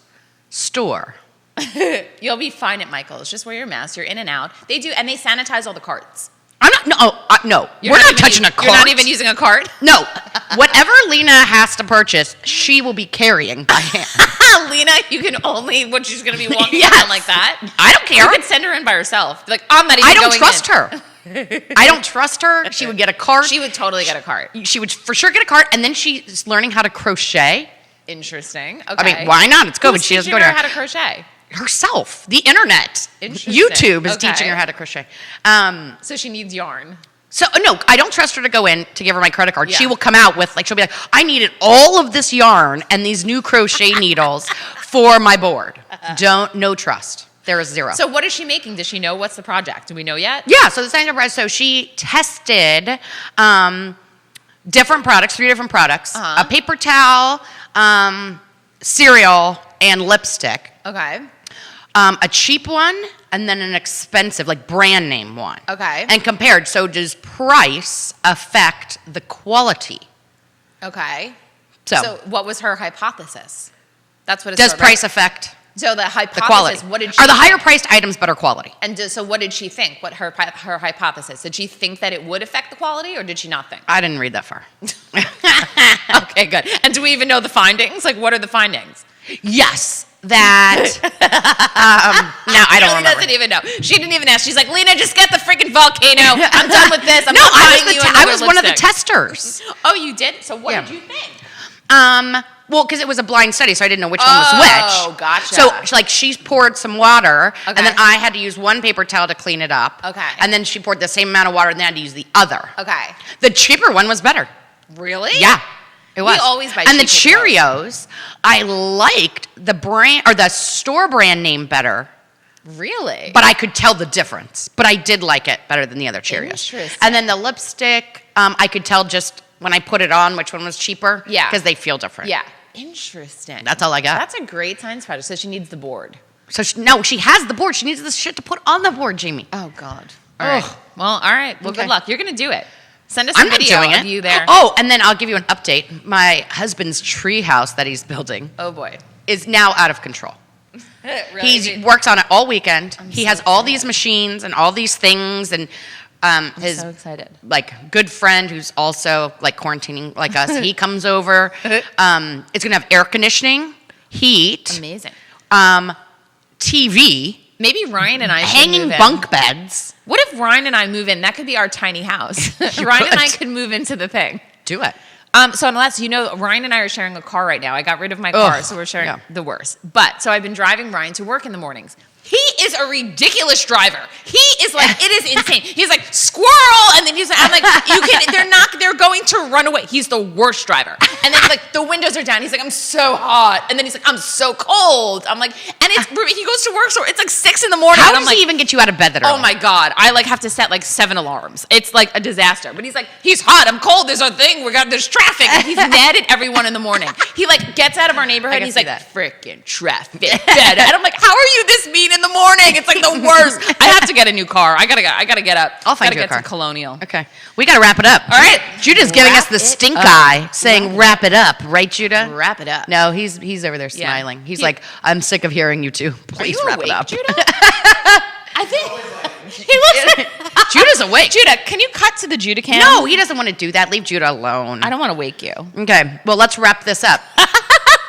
store. You'll be fine at Michael's. Just wear your mask. You're in and out. They do, and they sanitize all the carts. I'm not, no. We're not touching a cart. You're not even using a cart? No. Whatever Lena has to purchase, she will be carrying by hand. Lena, you can only, she's going to be walking around like that? I don't care. You can send her in by herself. Like, I'm not even I going don't trust her. I don't trust her. She would get a cart. She would totally get a cart. She would for sure get a cart, and then she's learning how to crochet. Interesting. Okay. I mean, why not? It's COVID. She doesn't go to her how to crochet. Herself. The internet. YouTube is teaching her how to crochet. So she needs yarn. So, no, I don't trust her to go in to give her my credit card. Yeah. She will come out with, she'll be like, I needed all of this yarn and these new crochet needles for my board. No trust. There is zero. So what is she making? Does she know what's the project? Do we know yet? Yeah, so the enterprise, so she tested different products, 3 different products, a paper towel, cereal, and lipstick. Okay. A cheap one, and then an expensive, brand name one. Okay. And compared. So does price affect the quality? Okay. So what was her hypothesis? That's what it's does price affect so the hypothesis, the quality? What did she Are the higher priced items better quality? And so what did she think? What her hypothesis? Did she think that it would affect the quality, or did she not think? I didn't read that far. Okay, good. And do we even know the findings? What are the findings? Yes. That now I don't remember. Doesn't even know. She didn't even ask. She's like, Lena, just get the freaking volcano. I'm done with this. I was one of the testers. Oh, you did? So what did you think? Well, because it was a blind study, so I didn't know which one was which. Oh, gotcha. So, she poured some water, and then I had to use one paper towel to clean it up. Okay. And then she poured the same amount of water, and then I had to use the other. Okay. The cheaper one was better. Really? Yeah. It was. We always buy and the cheap Cheerios, I liked the brand or the store brand name better. Really? But I could tell the difference. But I did like it better than the other Cheerios. Interesting. And then the lipstick, I could tell just when I put it on which one was cheaper. Yeah. Because they feel different. Yeah. Interesting. That's all I got. That's a great science project. So she needs the board. So she has the board. She needs this shit to put on the board, Jamie. Oh, God. All right. Well, all right. Well, good luck. You're going to do it. Send us a I'm video doing of you there. Oh, and then I'll give you an update. My husband's tree house that he's building. Oh, boy. Is now out of control. Really? He works on it all weekend. He has all these machines and all these things, and his so excited. Good friend who's also quarantining like us. He comes over. It's gonna have air conditioning, heat, amazing, TV. Maybe Ryan and I should hanging move in. bunk beds. What if Ryan and I move in? That could be our tiny house. Ryan and I could move into the thing. Do it. So unless, Ryan and I are sharing a car right now. I got rid of my car, so we're sharing the worst. But, so I've been driving Ryan to work in the mornings. He is a ridiculous driver. He is like, it is insane. He's like, squirrel, and then I'm like, they're going to run away. He's the worst driver. And then like the windows are down. He's like, I'm so hot. And then he's like, I'm so cold. I'm like, and he goes to work, so it's like 6 a.m. How does he even get you out of bed that early? Oh my God. I like have to set like 7 alarms. It's like a disaster. But he's like, he's hot, I'm cold, there's a thing, there's traffic. And he's mad at everyone in the morning. He like gets out of our neighborhood and he's like, frickin' traffic. And I'm like, how are you this mean in the morning? It's like the worst. I have to get a new car. I gotta get up. I'll find you a car. To Colonial. Okay. We gotta wrap it up. All right. Judah's giving us the stink eye, saying wrap it up. Right, Judah? Wrap it up. No, he's over there smiling. He's like, I'm sick of hearing you two. Please wrap it up. Judah? I think he looks Judah's awake. Judah, can you cut to the Judah cam? No, he doesn't want to do that. Leave Judah alone. I don't want to wake you. Okay. Well, let's wrap this up.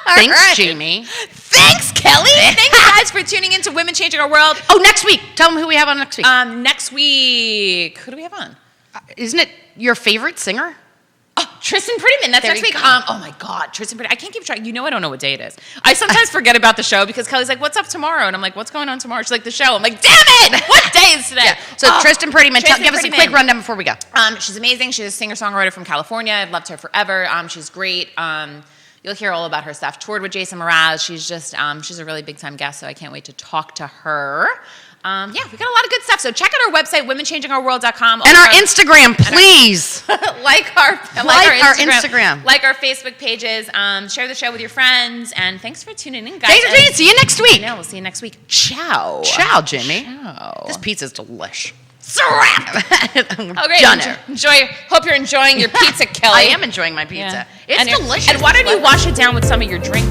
Thanks, right. Jamie. Thanks, Kelly. Thank you guys for tuning in to Women Changing Our World. Oh, next week. Tell them who we have on next week. Next week, who do we have on? Isn't it your favorite singer? Oh, Tristan Prettyman. That's next week. Oh my God, Tristan Prettyman. I can't keep track. I don't know what day it is. I sometimes forget about the show because Kelly's like, "What's up tomorrow?" And I'm like, "What's going on tomorrow?" She's like, "The show." I'm like, "Damn it! What day is today?" Yeah. So Tristan Prettyman, give us a quick rundown before we go. She's amazing. She's a singer-songwriter from California. I've loved her forever. She's great. You'll hear all about her stuff. Toured with Jason Mraz. She's just, she's a really big-time guest, so I can't wait to talk to her. We got a lot of good stuff. So check out our website, womenchangingourworld.com. And our Instagram, please. like our Instagram. Like our Facebook pages. Share the show with your friends. And thanks for tuning in, guys. Thanks for tuning in. See you next week. I know. We'll see you next week. Ciao. Ciao, Jimmy. Ciao. This pizza's delish. Okay, enjoy. Hope you're enjoying your pizza, Kelly. I am enjoying my pizza. It's delicious. And why don't you wash it down with some of your drink?